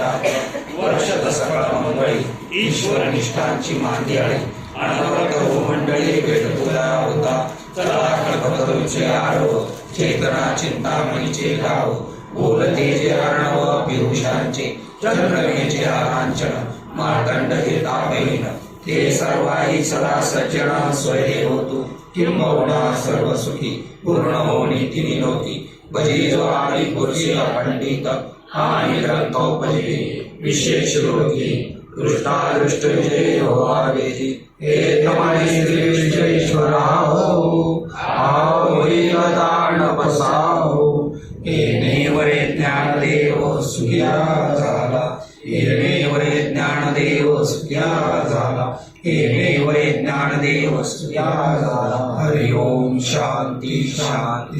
वर्षद सकळ मंगळी, ईश्वर निष्ठांची मांदियाळी. अनवरत हो मंडळी भेट तुला होता. चला कल्पतरूचे आडव, चेतना चिंतामणीचे गाव. बोलते जे अर्णव पियुषांचे, चंद्रमेचे आकांचन. मार्तंड कीर्ता बहीण, ते सर्वाही सदा सज्जन. स्वये होतू किंबहुना सर्व सुखी, पूर्ण होनी तिनी लोकी. भजिजो आदि पुरुषी पंडित आणि ग्रंथोपजी विशेष योगी दृष्टादृष्ट विजय होवावेची हे तमाने श्री विश्वेश्वरा हो आवैलदान पसाहो येणेवरे ज्ञानदेव सुखिया झाला येणेवरे ज्ञानदेव सुखिया झाला येणेवरे ज्ञानदेव सुखिया झाला हरि ओम शांती शांती